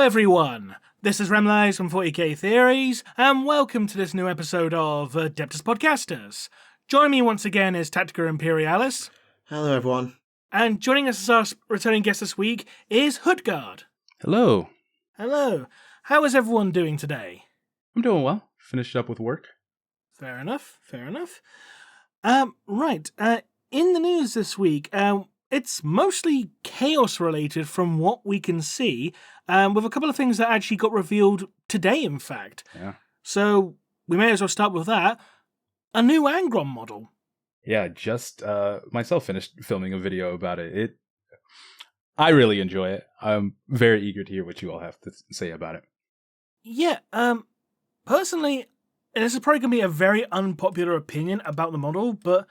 everyone, this is Remleiz from 40k Theories, and welcome to this new episode of Adeptus Podcastus. Joining me once again is Tactica Imperialis. Hello everyone. And joining us as our returning guest this week is HoodGuard. Hello. Hello. How is everyone doing today? I'm doing well. Finished up with work. Fair enough. Right. In the news this week, it's mostly chaos related from what we can see, with a couple of things that actually got revealed today, in fact. Yeah. So we may as well start with that. A new Angron model. Yeah, just myself finished filming a video about it. I really enjoy it. I'm very eager to hear what you all have to say about it. Yeah, personally, and this is probably going to be a very unpopular opinion about the model, but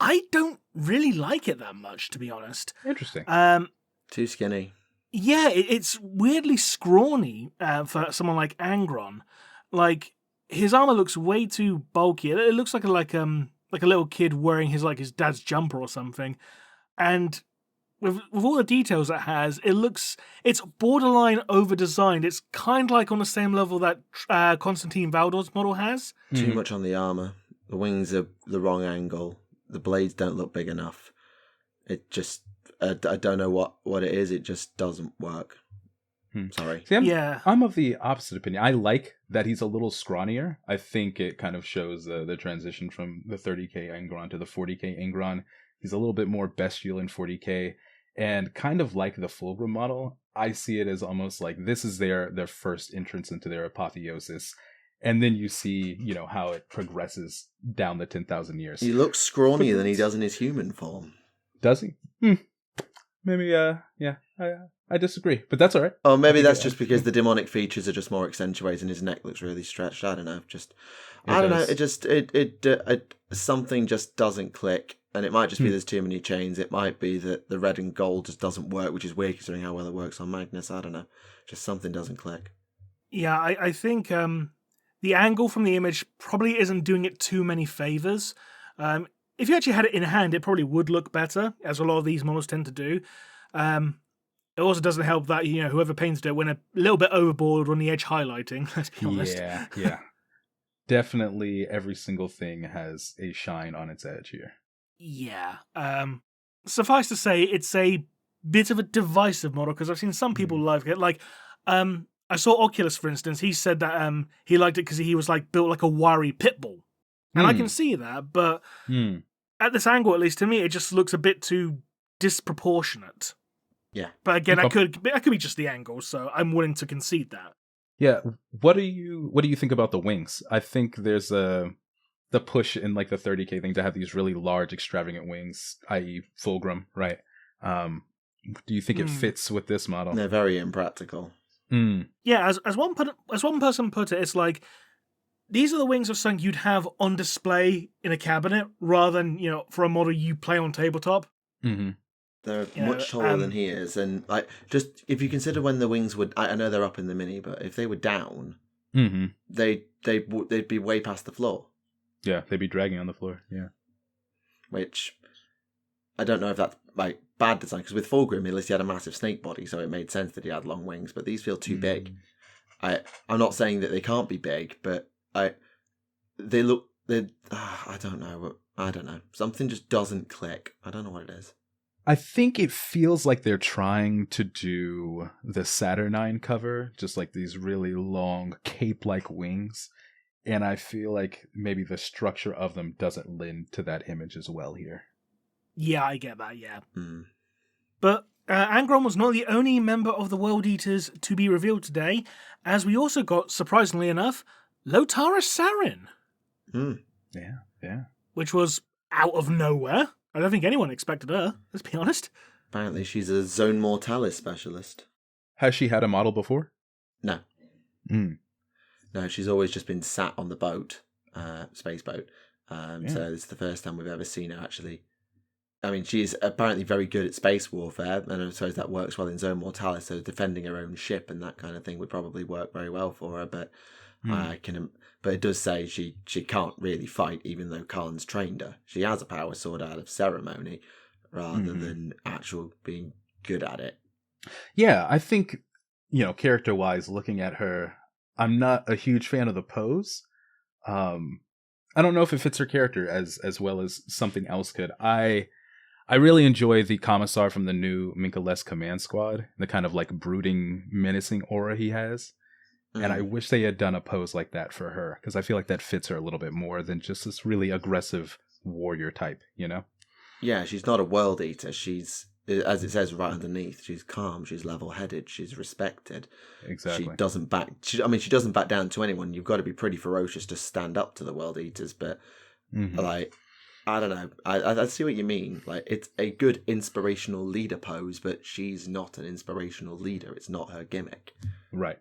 I don't really like it that much, to be honest. Interesting. Too skinny. Yeah, it's weirdly scrawny for someone like Angron. Like, his armor looks way too bulky. It looks like a little kid wearing his dad's jumper or something. And with all the details it has, it's borderline over-designed. It's kind of like on the same level that Constantine Valdor's model has. Too much on the armor. The wings are the wrong angle. The blades don't look big enough. It just, I don't know what it is. It just doesn't work. Sorry. See, I'm of the opposite opinion. I like that he's a little scrawnier. I think it kind of shows the transition from the 30k Angron to the 40k Angron. He's a little bit more bestial in 40k. And kind of like the Fulgrim model, I see it as almost like this is their first entrance into their apotheosis. And then you see, how it progresses down the 10,000 years. He looks scrawnier than he does in his human form. Does he? Maybe, I disagree, but that's all right. Oh, maybe that's just because the demonic features are just more accentuated and his neck looks really stretched. I don't know. I don't know. Something just doesn't click. And it might just be there's too many chains. It might be that the red and gold just doesn't work, which is weird considering how well it works on Magnus. I don't know. Just something doesn't click. Yeah, I think the angle from the image probably isn't doing it too many favors. If you actually had it in hand, it probably would look better, as a lot of these models tend to do. It also doesn't help that whoever painted it went a little bit overboard on the edge highlighting. Let's be honest. Yeah. Definitely, every single thing has a shine on its edge here. Yeah. Suffice to say, it's a bit of a divisive model because I've seen some people like it. Like, I saw Oculus, for instance. He said that he liked it because he was built like a wiry pit bull, and I can see that. But at this angle, at least to me, it just looks a bit too disproportionate. Yeah. But again, that could be just the angle, so I'm willing to concede that. Yeah. What do you think about the wings? I think there's the push in the 30k thing to have these really large, extravagant wings, i.e. Fulgrim, right? Do you think it fits with this model? They're very impractical. Yeah, as one person put it, it's like these are the wings of something you'd have on display in a cabinet rather than for a model you play on tabletop. Mm-hmm. They're much taller than he is, and just if you consider when the wings would, I know they're up in the mini, but if they were down, they'd be way past the floor. Yeah, they'd be dragging on the floor. Yeah, which I don't know if that's bad design, because with Fulgrim, at least he had a massive snake body, so it made sense that he had long wings. But these feel too big. I'm not saying that they can't be big, but they look. I don't know. Something just doesn't click. I don't know what it is. I think it feels like they're trying to do the Saturnine cover, just like these really long cape-like wings. And I feel like maybe the structure of them doesn't lend to that image as well here. Yeah, I get that, yeah. But Angron was not the only member of the World Eaters to be revealed today, as we also got, surprisingly enough, Lotara Sarrin. Yeah. Which was out of nowhere. I don't think anyone expected her, let's be honest. Apparently she's a Zone Mortalis specialist. Has she had a model before? No. No, she's always just been sat on the boat, space boat. So this is the first time we've ever seen her actually. I mean, she's apparently very good at space warfare, and I suppose that works well in Zone Mortalis, so defending her own ship and that kind of thing would probably work very well for her, but but it does say she can't really fight, even though Khan's trained her. She has a power sword out of ceremony, rather than actual being good at it. Yeah, I think character-wise, looking at her, I'm not a huge fan of the pose. I don't know if it fits her character as well as something else could. I really enjoy the Commissar from the new Minka-less Command Squad, the kind of like brooding, menacing aura he has. And I wish they had done a pose like that for her, because I feel like that fits her a little bit more than just this really aggressive warrior type, Yeah, she's not a world eater. She's, as it says right underneath, she's calm, she's level-headed, she's respected. Exactly. She doesn't back down to anyone. You've got to be pretty ferocious to stand up to the world eaters, but like, I don't know. I see what you mean. Like, it's a good inspirational leader pose, but she's not an inspirational leader. It's not her gimmick. Right.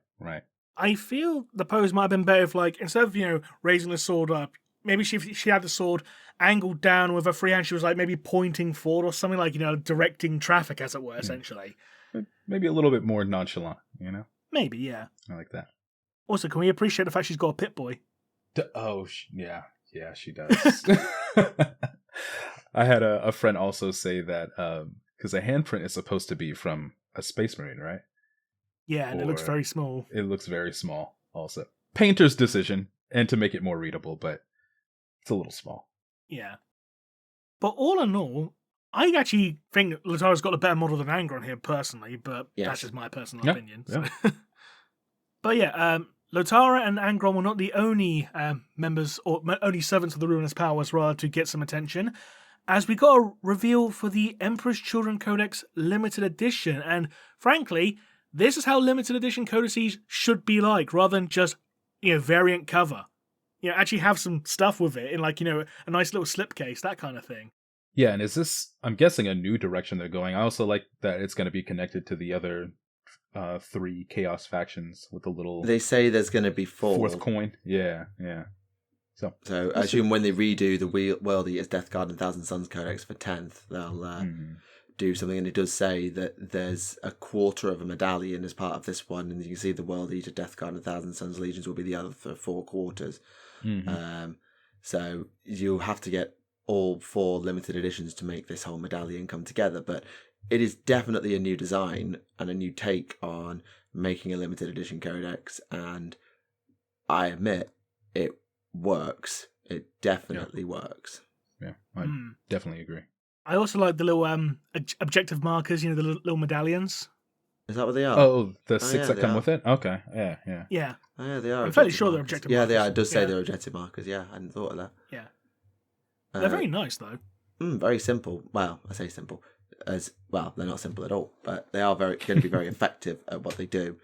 I feel the pose might have been better if, like, instead of, raising the sword up, maybe she had the sword angled down with her free hand, she was, like, maybe pointing forward or something, like, directing traffic, as it were, essentially. Maybe a little bit more nonchalant, Maybe, yeah. I like that. Also, can we appreciate the fact she's got a Pip-Boy? Yeah, she does. I had a friend also say that, because a handprint is supposed to be from a Space Marine, right? Yeah, and it looks very small. It looks very small, also. Painter's decision, and to make it more readable, but it's a little small. Yeah. But all in all, I actually think Lotara's got a better model than Angron here, personally, but that's just my personal opinion. So. Yeah. But yeah, Lotara and Angron were not the only members, or only servants of the Ruinous Powers, rather, to get some attention, as we got a reveal for the Emperor's Children Codex Limited Edition, and frankly, this is how limited edition codices should be like, rather than just, variant cover. Actually have some stuff with it in, like, a nice little slipcase, that kind of thing. Yeah, and is this, I'm guessing, a new direction they're going? I also like that it's going to be connected to the other 3 Chaos factions with a little... They say there's going to be 4. Fourth coin. Yeah. So I assume when they redo the World Eaters, Death Guard, and Thousand Suns Codex for 10th, they'll... do something, and it does say that there's a quarter of a medallion as part of this one, and you can see the World Eater, Death Guard, and Thousand Suns Legions will be the other 4 quarters. So you'll have to get all 4 limited editions to make this whole medallion come together, but it is definitely a new design and a new take on making a limited edition codex, and I admit it works. It definitely works. Yeah, I definitely agree. I also like the little objective markers, the little medallions. Is that what they are? Oh, the 6 that come with it? Okay, yeah. Yeah. Oh, yeah, they are. I'm fairly sure they're objective markers. Yeah, they are. It does say they're objective markers. Yeah, I hadn't thought of that. Yeah. They're very nice, though. Very simple. Well, I say simple. As well, they're not simple at all, but they are going to be very effective at what they do.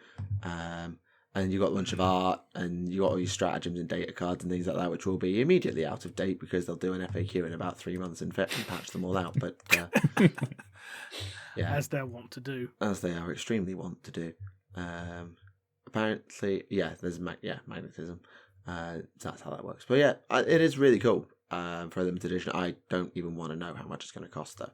And you've got a bunch of art, and you've got all your stratagems and data cards and things like that, which will be immediately out of date because they'll do an FAQ in about 3 months and patch them all out. But as they're wont to do. As they are extremely wont to do. Apparently, there's magnetism. So that's how that works. But yeah, it is really cool for a limited edition. I don't even want to know how much it's going to cost, though.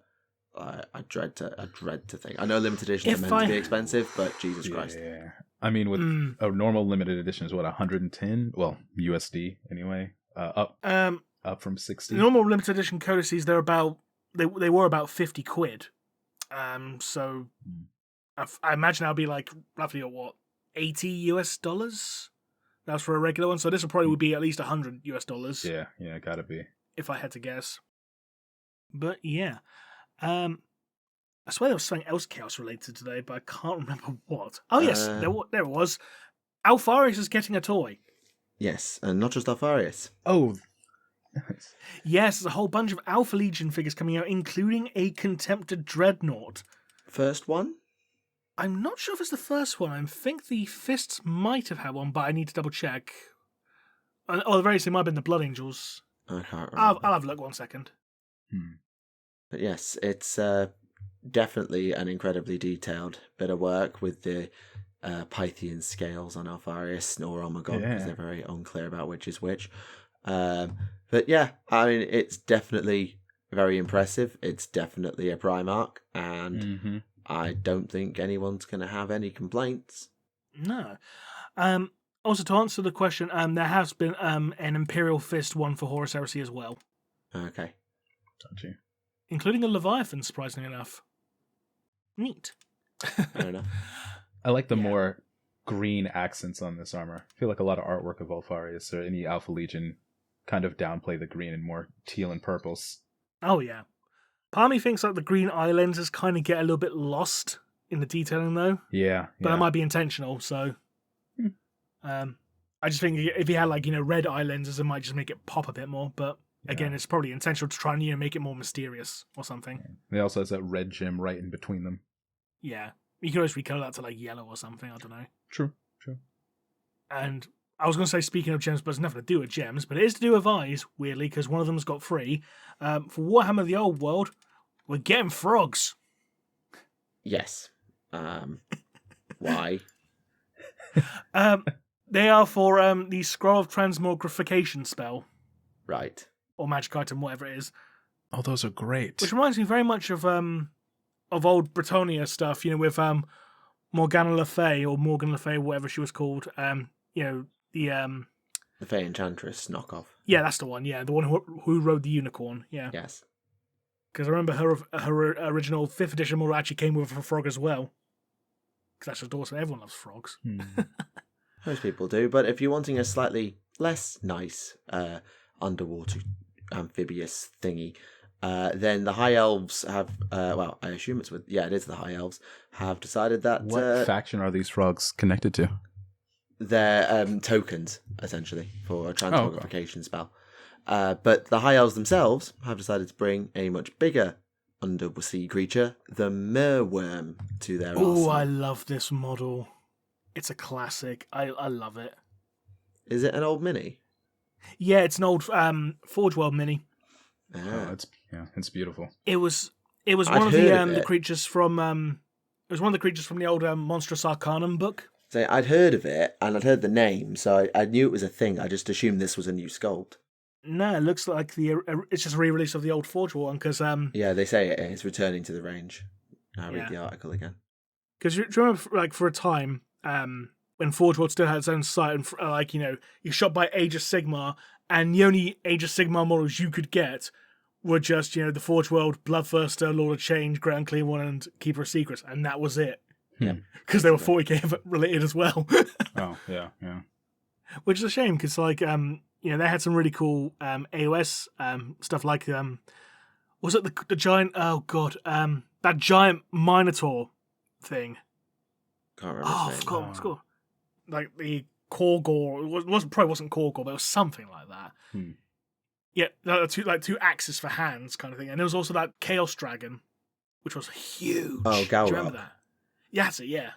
I dread to think. I know limited editions are meant to be expensive, but Jesus Christ. Yeah. I mean, with a normal limited edition is what, 110? Well, USD anyway. Up from 60. Normal limited edition codices, they're about they were about £50. So I imagine that'll be like roughly what, $80? That's for a regular one. So this will probably be at least $100. Yeah, gotta be. If I had to guess. But yeah. I swear there was something else chaos related today, but I can't remember what. Oh yes, there it was. Alfarius is getting a toy. Yes, and not just Alfarius. Oh, yes, there's a whole bunch of Alpha Legion figures coming out, including a Contemptor Dreadnought. First one? I'm not sure if it's the first one. I think the Fists might have had one, but I need to double check. Oh, the very same might have been the Blood Angels. I can't remember. I'll have a look 1 second. But yes, it's definitely an incredibly detailed bit of work with the Pythian scales on Alfarius or Omagog, because they're very unclear about which is which. But yeah, I mean, it's definitely very impressive. It's definitely a Primarch, and I don't think anyone's going to have any complaints. No. Also, to answer the question, there has been an Imperial Fist one for Horus Heresy as well. Okay. Gotcha. Including a Leviathan, surprisingly enough. Neat. Fair enough. I like the more green accents on this armor. I feel like a lot of artwork of Alfarius or any Alpha Legion kind of downplay the green and more teal and purples. Oh, yeah. Part of me thinks like the green eye lenses kind of get a little bit lost in the detailing, though. Yeah. But that might be intentional, so... I just think if you had, like, red eye lenses, it might just make it pop a bit more. But, again, it's probably intentional to try and, make it more mysterious or something. It also has that red gem right in between them. Yeah. You can always recolor that to, like, yellow or something. I don't know. True. And I was going to say, speaking of gems, but it's nothing to do with gems, but it is to do with eyes, weirdly, because one of them's got 3. For Warhammer the Old World, we're getting frogs. Yes. Why? They are for the Scroll of Transmogrification spell. Right. Or magic item, whatever it is. Oh, those are great. Which reminds me very much of old Britannia stuff, with Morgana Le Fay, or Morgan Le Fay, whatever she was called. The Fey Enchantress knockoff. Yeah, that's the one. Yeah, the one who rode the unicorn. Yeah. Yes. Because I remember her original 5th edition model actually came with a frog as well. Because that's just awesome. Everyone loves frogs. Most people do, but if you're wanting a slightly less nice underwater amphibious thingy, then the High Elves have, I assume it is the High Elves, have decided that... What faction are these frogs connected to? They're tokens, essentially, for a transmogrification spell. But the High Elves themselves have decided to bring a much bigger undersea creature, the Merworm, to their arsenal. Oh, I love this model. It's a classic. I love it. Is it an old mini? Yeah, it's an old Forgeworld mini. Ah. It's beautiful. It was one of the creatures from it was one of the creatures from the old Monstrous Arcanum book. So I'd heard of it and I'd heard the name, so I knew it was a thing. I just assumed this was a new sculpt. No, it looks like it's just a re-release of the old Forgeworld one because yeah, they say it is returning to the range. I'll read the article again. Because do you remember, like, for a time, when Forgeworld still had its own site, and you shot by Age of Sigmar, and the only Age of Sigmar models you could get were just the Forgeworld, Bloodthirster, Lord of Change, Great Unclean One, and Keeper of Secrets, and that was it. Yeah, because they were 40k related as well. Oh yeah. Which is a shame because they had some really cool AOS stuff like was it the giant? Oh god, that giant Minotaur thing. Can't remember. Oh, I forgot what it's called. Like the Korgor. It probably wasn't Korgor, but it was something like that. Yeah, two axes for hands kind of thing. And there was also that Chaos Dragon, which was huge. Oh, Galrock. Do you remember that? Yeah, that's it, yeah.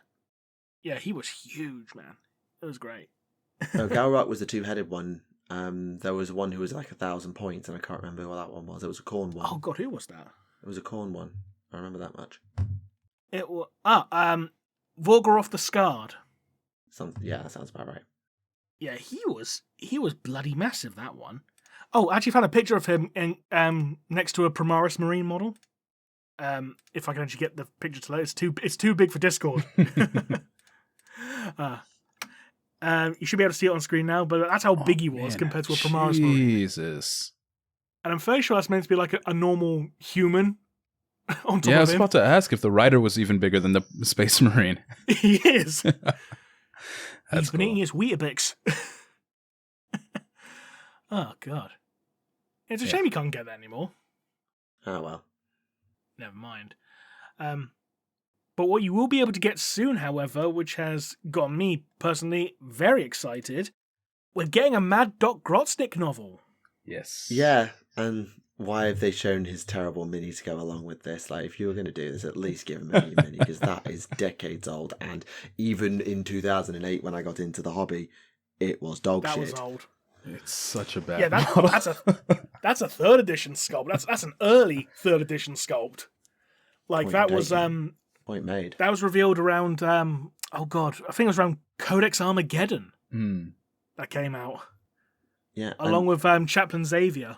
Yeah, he was huge, man. It was great. Galrock was the 2-headed one. There was one who was like 1,000 points, and I can't remember what that one was. It was a Khorne one. Oh god, who was that? It was a Khorne one. I remember that much. It was Volgoroth the Scarred. Yeah, that sounds about right. Yeah, he was bloody massive, that one. Oh, I actually found a picture of him in next to a Primaris Marine model. If I can actually get the picture to load, it's too big for Discord. You should be able to see it on screen now, but that's how big he was compared to a Primaris Marine. Jesus. And I'm fairly sure that's meant to be like a normal human on top of him. Yeah, I was about to ask if the rider was even bigger than the Space Marine. He is. He's been cool. eating his Weetabix. Oh, God. It's a shame you can't get that anymore. Oh, well. Never mind. But what you will be able to get soon, however, which has got me personally very excited, we're getting a Mad Doc Grotsnik novel. Yes. Yeah, and why have they shown his terrible mini to go along with this? Like, if you were going to do this, at least give him a new mini, because that is decades old. And even in 2008, when I got into the hobby, it was dog shit. That was old. It's such a bad Yeah, model. that's a 3rd edition sculpt. That's an early 3rd edition sculpt. Like, Point that was Point made. That was revealed around oh god, I think it was around Codex Armageddon that came out. Yeah, along with Chaplain Xavier.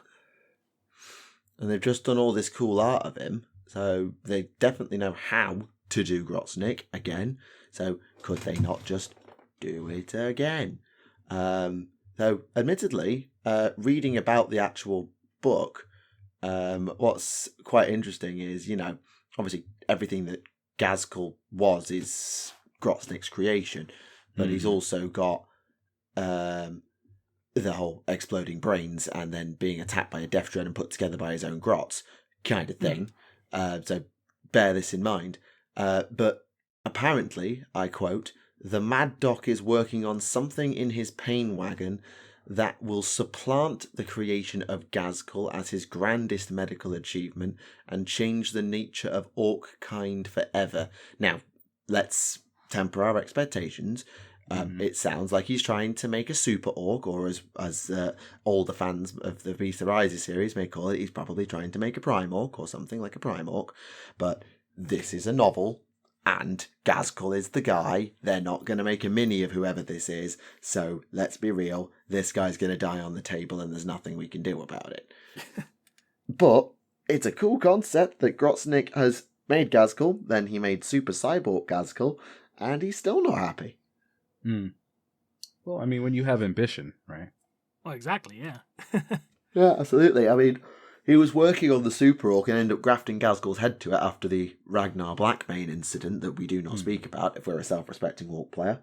And they've just done all this cool art of him, so they definitely know how to do Grotsnik again. So could they not just do it again? Though, admittedly, reading about the actual book, what's quite interesting is, obviously everything that Gazkul was is Grotsnik's creation, but he's also got the whole exploding brains and then being attacked by a death dread and put together by his own grots kind of thing. So bear this in mind. But apparently, I quote, "The Mad Doc is working on something in his pain wagon that will supplant the creation of Ghazghkull as his grandest medical achievement and change the nature of orc kind forever." Now, let's temper our expectations. It sounds like he's trying to make a super orc, or as all the fans of the Beast of Rises series may call it, he's probably trying to make a prime orc or something like a prime orc. But this is a novel, and Ghazghkull is the guy. They're not going to make a mini of whoever this is, so let's be real. This guy's going to die on the table, and there's nothing we can do about it. But it's a cool concept that Grotsnik has made Ghazghkull, then he made Super Cyborg Ghazghkull, and he's still not happy. Well, I mean, when you have ambition, right? Well, exactly, yeah. Yeah, absolutely. I mean, he was working on the Super Orc and ended up grafting Ghazghkull's head to it after the Ragnar Blackmane incident that we do not speak about if we're a self-respecting Orc player.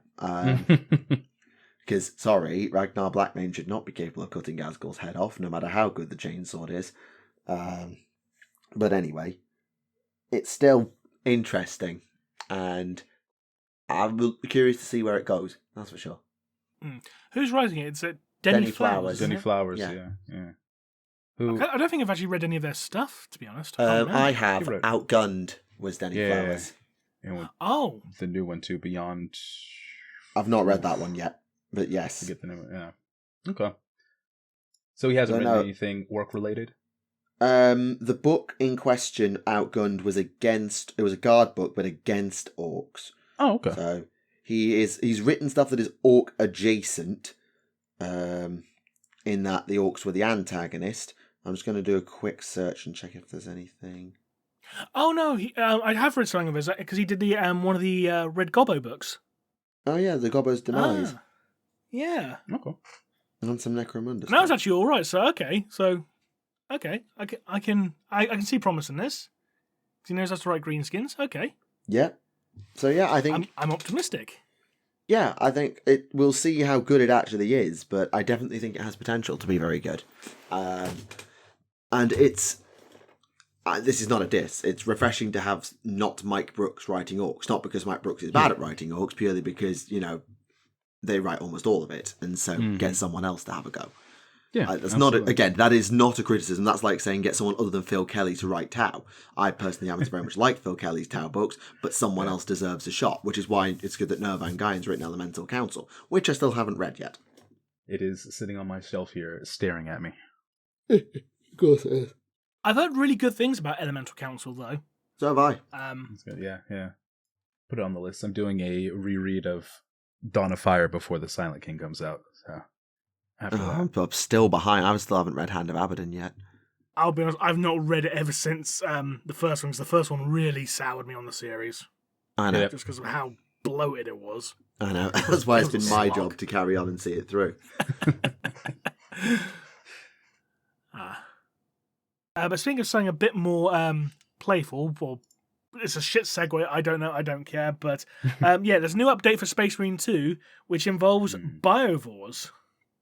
Because, sorry, Ragnar Blackmane should not be capable of cutting Ghazghkull's head off, no matter how good the chainsword is. But anyway, it's still interesting, and I'm curious to see where it goes, that's for sure. Who's writing it? It's Denny Flowers. Denny Flowers, Yeah. yeah. Who? I don't think I've actually read any of their stuff, to be honest. I have. You wrote- Outgunned was Denny Flowers. And Oh. the new one too, Beyond. I've not read that one yet, but I yes. forget the name. Yeah. Okay. So he hasn't written anything work related. The book in question, Outgunned, was a guard book, but against orcs. Oh, okay. So he's written stuff that is orc adjacent, in that the orcs were the antagonist. I'm just going to do a quick search and check if there's anything. Oh no, I have read something of his because he did the one of the Red Gobbo books. Oh yeah, the Gobbo's Demise. Yeah. Okay. And some Necromunda. And that was actually all right. So okay, I can see promise in this. 'Cause he knows how to write greenskins. Okay. Yeah. So yeah, I think I'm optimistic. Yeah, I think we'll see how good it actually is, but I definitely think it has potential to be very good. And it's this is not a diss. It's refreshing to have not Mike Brooks writing orcs, not because Mike Brooks is bad at writing orcs, purely because they write almost all of it, and so get someone else to have a go. Yeah, that's not that is not a criticism. That's like saying get someone other than Phil Kelly to write Tau. I personally haven't very much liked Phil Kelly's Tau books, but someone else deserves a shot, which is why it's good that Noah Van Guyen's written Elemental Council, which I still haven't read yet. It is sitting on my shelf here, staring at me. Of course it is. I've heard really good things about Elemental Council, though. So have I. That's good. Yeah. Put it on the list. I'm doing a reread of Dawn of Fire before the Silent King comes out. So after that. I'm still behind. I still haven't read Hand of Abaddon yet. I'll be honest, I've not read it ever since the first one, because the first one really soured me on the series. I know. Just because of how bloated it was. I know. That's why it's been my job to carry on and see it through. But speaking of something a bit more playful, well, it's a shit segue, I don't know, I don't care, but there's a new update for Space Marine 2, which involves biovores.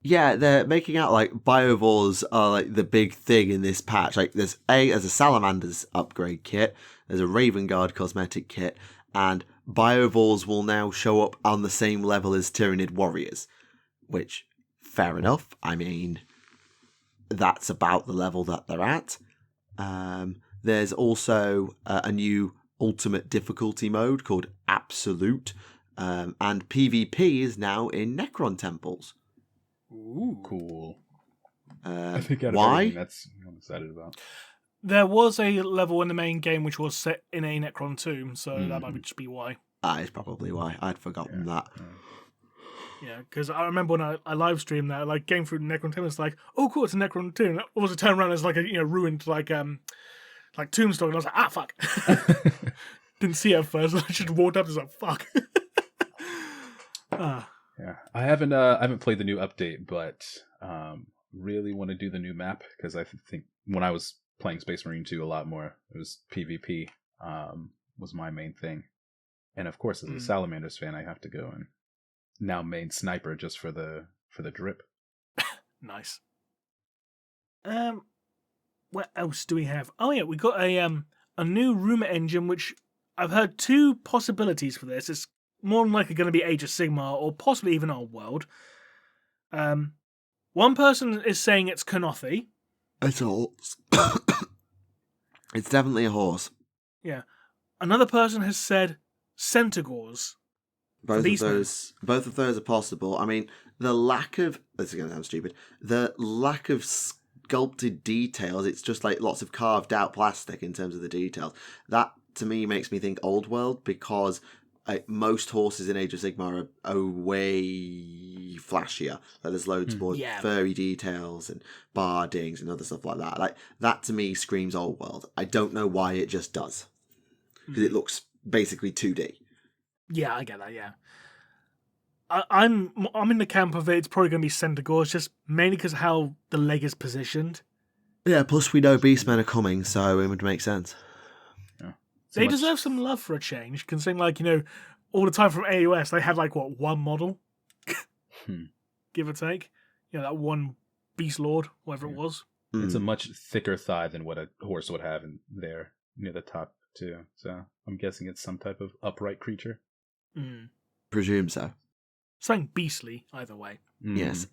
Yeah, they're making out like biovores are like the big thing in this patch. Like there's a Salamander's upgrade kit, there's a Raven Guard cosmetic kit, and biovores will now show up on the same level as Tyranid warriors, which, fair enough. I mean, that's about the level that they're at. There's also a new ultimate difficulty mode called Absolute, and PvP is now in Necron temples. Ooh, cool. I think out of why? everything, that's what I'm excited about. There was a level in the main game which was set in a Necron tomb, so that might just be why. That is probably why. I'd forgotten that. Yeah, because I remember when I live streamed that, like going through Necron tomb, it's like, oh cool, it's a Necron tomb. All of a turn around, it's like a ruined like tombstone, and I was like, fuck. Didn't see it at first, I just walked up and was like, fuck. Yeah, I haven't played the new update, but really want to do the new map, because I think when I was playing Space Marine 2 a lot more, it was PvP was my main thing, and of course as a Salamanders fan, I have to go and now main sniper just for the drip. Nice. What else do we have? Oh yeah, we got a new rumor engine, which I've heard two possibilities for this. It's more than likely going to be Age of Sigmar or possibly even Old World. One person is saying it's Kanothi. It's a horse. It's definitely a horse. Yeah. Another person has said Centaurs. Both of those are possible. I mean, the lack of, this is going to sound stupid, the lack of sculpted details, it's just like lots of carved out plastic in terms of the details. That, to me, makes me think Old World, because most horses in Age of Sigmar are way flashier. Like, there's loads more furry details and bardings and other stuff like that. Like, that to me screams Old World. I don't know why, it just does. Because it looks basically 2D. Yeah, I get that, yeah. I'm in the camp of it. It's probably going to be Centaurs, just mainly because of how the leg is positioned. Yeah, plus we know Beastmen are coming, so it would make sense. Yeah. They deserve some love for a change, considering, like, you know, all the time from AOS, they had, like, what, one model? Give or take. You know, that one Beast Lord, whatever it was. It's a much thicker thigh than what a horse would have in there, near the top, too. So I'm guessing it's some type of upright creature. Presume so. Something beastly, either way. Yes.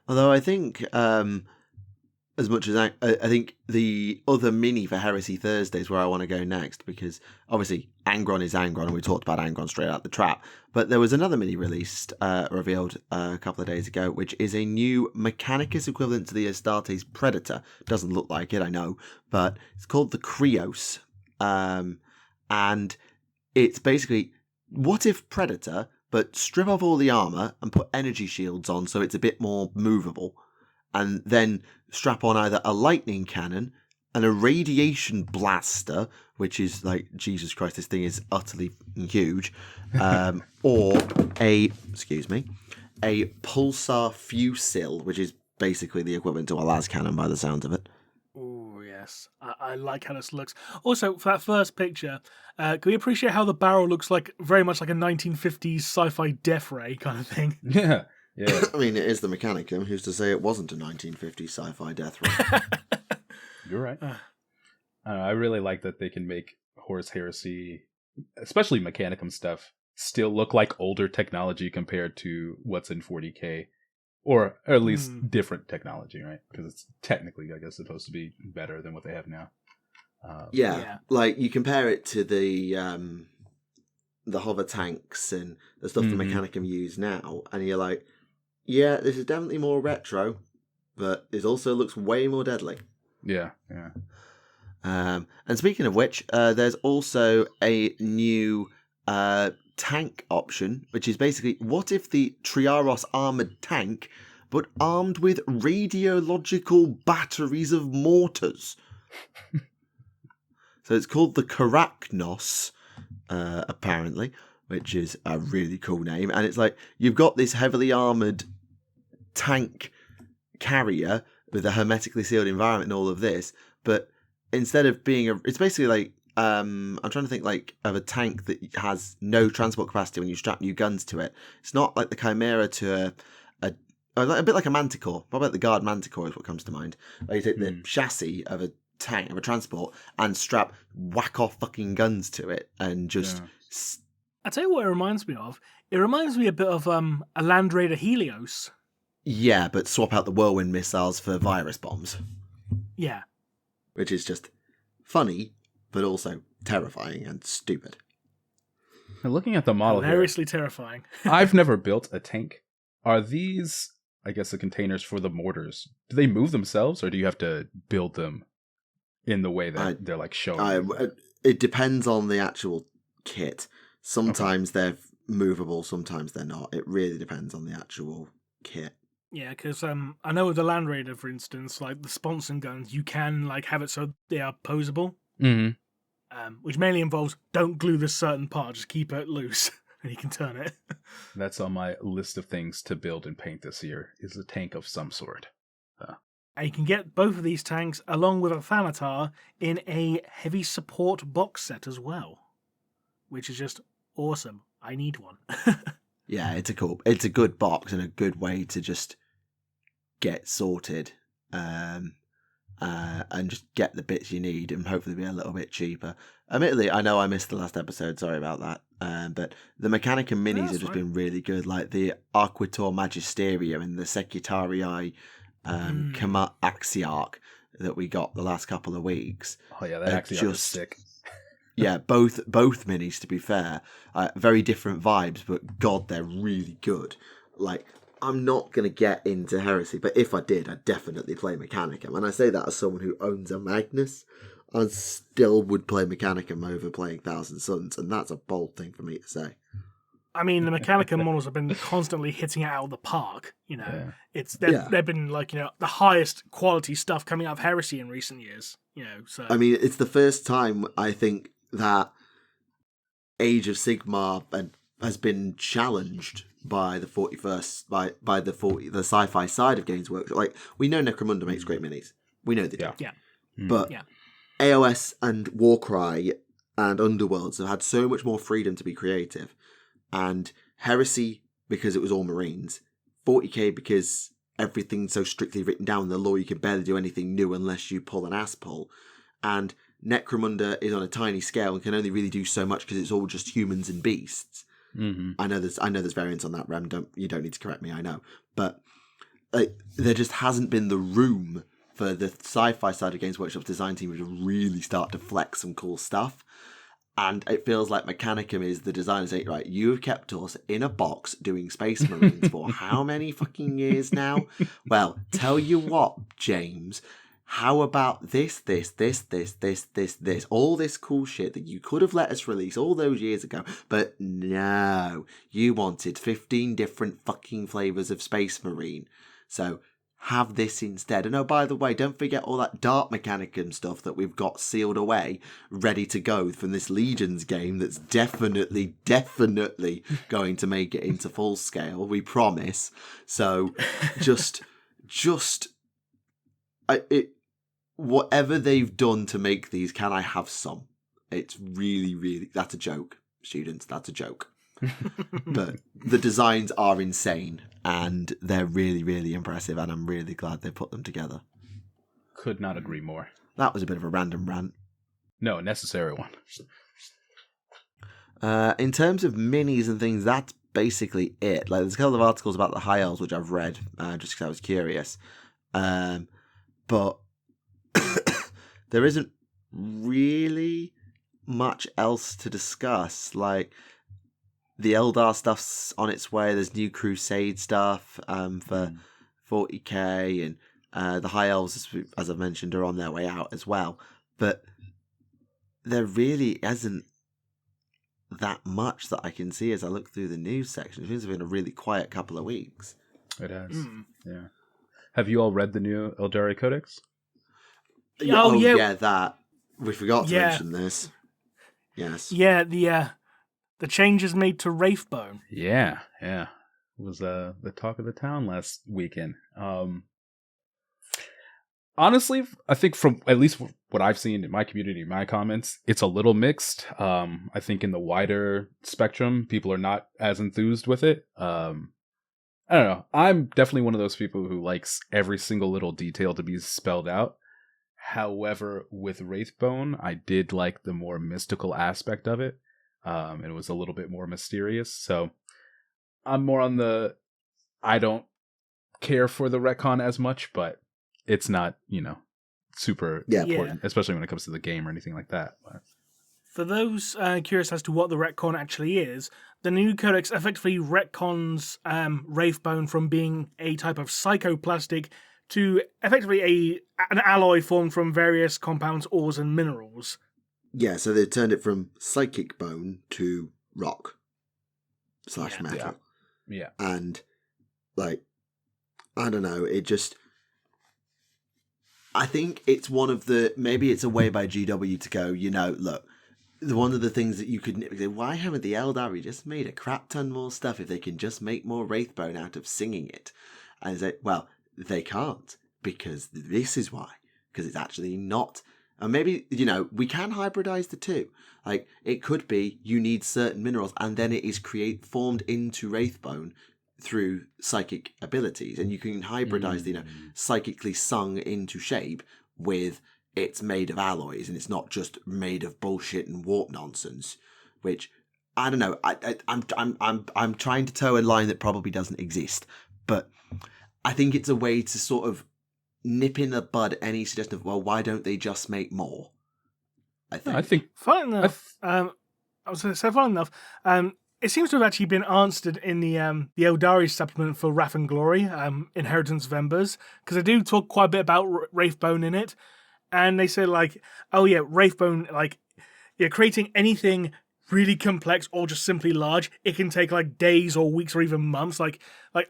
Although I think, as much as I think the other mini for Heresy Thursday is where I want to go next, because obviously Angron is Angron, and we talked about Angron straight out the trap. But there was another mini released, revealed a couple of days ago, which is a new Mechanicus equivalent to the Astartes Predator. Doesn't look like it, I know, but it's called the Krios. And it's basically, what if Predator, but strip off all the armor and put energy shields on so it's a bit more movable, and then strap on either a lightning cannon and a radiation blaster, which is like, Jesus Christ, this thing is utterly huge, or a pulsar fusil, which is basically the equivalent to a las cannon by the sound of it. Oh, yes. I like how this looks. Also, for that first picture, can we appreciate how the barrel looks like very much like a 1950s sci-fi death ray kind of thing? Yeah. Yeah. I mean, it is the Mechanicum. Who's to say it wasn't a 1950s sci-fi death ray? You're right. I really like that they can make Horus Heresy, especially Mechanicum stuff, still look like older technology compared to what's in 40K. Or at least different technology, right? Because it's technically, I guess, supposed to be better than what they have now. Yeah, like you compare it to the hover tanks and the stuff the Mechanicum use now, and you're like, yeah, this is definitely more retro, but it also looks way more deadly. Yeah, yeah. And speaking of which, there's also a new tank option, which is basically, what if the Triaros armoured tank, but armed with radiological batteries of mortars? So it's called the Karaknos, apparently, which is a really cool name. And it's like, you've got this heavily armoured tank carrier with a hermetically sealed environment and all of this, but instead of being it's basically like, I'm trying to think like of a tank that has no transport capacity when you strap new guns to it. It's not like the Chimera to a bit like a Manticore. Probably like the Guard Manticore is what comes to mind. Where you take the chassis of a tank, of a transport, and strap whack off fucking guns to it and just... Yeah. I'll tell you what it reminds me of. It reminds me a bit of a Land Raider Helios. Yeah, but swap out the whirlwind missiles for virus bombs. Yeah. Which is just funny, but also terrifying and stupid. Now, looking at the model hilariously terrifying. I've never built a tank. Are these, I guess, the containers for the mortars? Do they move themselves, or do you have to build them in the way that they're like showing? It depends on the actual kit. Sometimes they're movable, sometimes they're not. It really depends on the actual kit. Yeah, because I know with the Land Raider, for instance, like the Sponson guns, you can like have it so they are posable. Which mainly involves don't glue this certain part, just keep it loose and you can turn it. That's on my list of things to build and paint this year, is a tank of some sort. And you can get both of these tanks along with a Thanatar in a heavy support box set as well, which is just awesome. I need one. Yeah, it's a good box and a good way to just get sorted, and just get the bits you need and hopefully be a little bit cheaper. Admittedly, I know I missed the last episode, sorry about that. But the mechanicum minis have just been really good, like the Arquitor Magisteria and the Secutarii Axiarch that we got the last couple of weeks. Oh yeah, that Axiarch is sick. Yeah, both minis, to be fair. Very different vibes, but God, they're really good. Like, I'm not going to get into Heresy, but if I did, I'd definitely play Mechanicum. And I say that as someone who owns a Magnus. I still would play Mechanicum over playing Thousand Suns, and that's a bold thing for me to say. I mean, the Mechanicum models have been constantly hitting it out of the park. You know, they've been like, you know, the highest quality stuff coming out of Heresy in recent years. You know, so I mean, it's the first time I think that Age of Sigmar has been challenged by the 41st by the sci-fi side of Games Workshop. Like, we know Necromunda makes great minis. We know they do. Yeah. But AOS and Warcry and Underworlds have had so much more freedom to be creative. And Heresy, because it was all Marines. 40k, because everything's so strictly written down in the lore, you can barely do anything new unless you pull an ass pull. And Necromunda is on a tiny scale and can only really do so much because it's all just humans and beasts. Mm-hmm. I know there's variants on that, Rem. You don't need to correct me. I know, but there just hasn't been the room for the sci-fi side of Games Workshop's design team to really start to flex some cool stuff. And it feels like Mechanicum is the designer saying, right, you have kept us in a box doing Space Marines for how many fucking years now? Well, tell you what, James. How about this, all this cool shit that you could have let us release all those years ago, but no, you wanted 15 different fucking flavours of Space Marine. So have this instead. And oh, by the way, don't forget all that Dark Mechanicum stuff that we've got sealed away, ready to go from this Legions game that's definitely going to make it into full scale, we promise. So whatever they've done to make these, can I have some? It's really, that's a joke, students. That's a joke. But the designs are insane and they're really impressive, and I'm really glad they put them together. Could not agree more. That was a bit of a random rant. No, necessary one. In terms of minis and things, that's basically it. Like, there's a couple of articles about the High Elves, which I've read, just because I was curious. But there isn't really much else to discuss. Like, the Eldar stuff's on its way. There's new Crusade stuff for 40k, and the High Elves, as I've mentioned, are on their way out as well. But there really isn't that much that I can see as I look through the news section. It seems to have been a really quiet couple of weeks. It has, yeah. Have you all read the new Eldari Codex? Yeah, that. We forgot to mention this. Yes. Yeah, the changes made to Wraithbone. Yeah. It was the talk of the town last weekend. Honestly, I think from at least what I've seen in my community, my comments, it's a little mixed. I think in the wider spectrum, people are not as enthused with it. I don't know. I'm definitely one of those people who likes every single little detail to be spelled out. However, with Wraithbone, I did like the more mystical aspect of it. It was a little bit more mysterious. So I'm more on the, I don't care for the retcon as much, but it's not, super important, especially when it comes to the game or anything like that. But for those curious as to what the retcon actually is, the new codex effectively retcons Wraithbone from being a type of psychoplastic to effectively an alloy formed from various compounds, ores, and minerals. Yeah, so they turned it from psychic bone to rock / metal. Yeah. And, like, I don't know, it just... I think it's one of the... Maybe it's a way by GW to go, look, one of the things that you could... Why haven't the Eldari just made a crap ton more stuff if they can just make more Wraithbone out of singing it? And it's like, well, they can't, because this is why. Because it's actually not And maybe, we can hybridize the two. Like, it could be you need certain minerals, and then it is formed into Wraithbone through psychic abilities. And you can hybridize the, psychically sung into shape with it's made of alloys, and it's not just made of bullshit and warp nonsense, which, I don't know. I'm trying to toe a line that probably doesn't exist, but I think it's a way to sort of nip in the bud any suggestion of, well, why don't they just make more? I think. Fun enough. I was going to say, fun enough. It seems to have actually been answered in the Aeldari supplement for Wrath and Glory, Inheritance of Embers, because they do talk quite a bit about Wraithbone in it, and they say like, oh yeah, Wraithbone, like, you're creating anything really complex or just simply large, it can take like days or weeks or even months. Like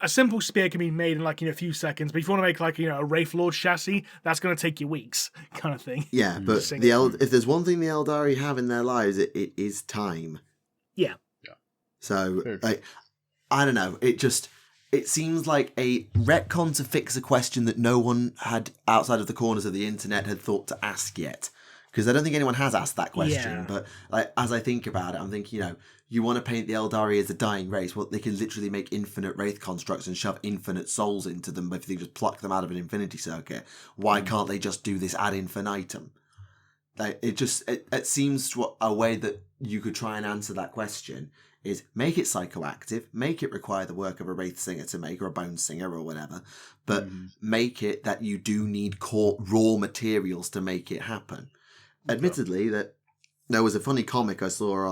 a simple spear can be made in like a few seconds, but if you want to make like a Wraith Lord chassis, that's going to take you weeks, kind of thing. Yeah, but if there's one thing the Eldari have in their lives, it is time. Yeah. So like, I don't know. It seems like a retcon to fix a question that no one had outside of the corners of the internet had thought to ask yet. Because I don't think anyone has asked that question. Yeah. But like, as I think about it, I'm thinking, you want to paint the Eldari as a dying race. Well, they can literally make infinite Wraith constructs and shove infinite souls into them if they just pluck them out of an infinity circuit. Why can't they just do this ad infinitum? Like, it seems a way that you could try and answer that question is make it psychoactive, make it require the work of a Wraith Singer to make, or a Bone Singer or whatever, but make it that you do need core raw materials to make it happen. Admittedly, that there was a funny comic I saw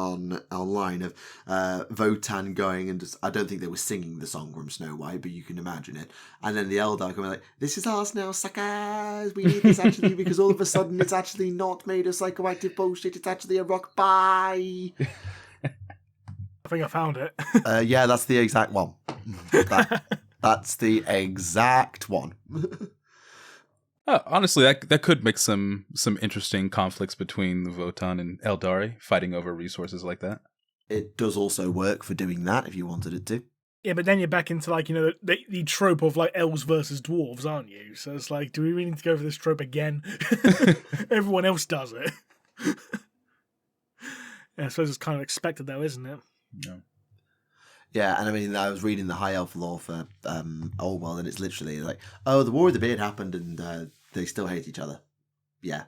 online of Votann going and I don't think they were singing the song from Snow White, but you can imagine it. And then the Eldar coming like, "This is ours now, suckers. We need this actually because all of a sudden it's actually not made of psychoactive bullshit. It's actually a rock. Bye." I think I found it. Yeah, that's the exact one. That's the exact one. Honestly, that could make some interesting conflicts between the Votann and Eldari fighting over resources like that. It does also work for doing that if you wanted it to. Yeah, but then you're back into like the trope of like elves versus dwarves, aren't you? So it's like, do we really need to go for this trope again? Everyone else does it. Yeah, I suppose it's kind of expected though, isn't it? No. Yeah, and I mean, I was reading the High Elf lore for Old World, and it's literally like, oh, the War of the Beard happened, and they still hate each other. Yeah,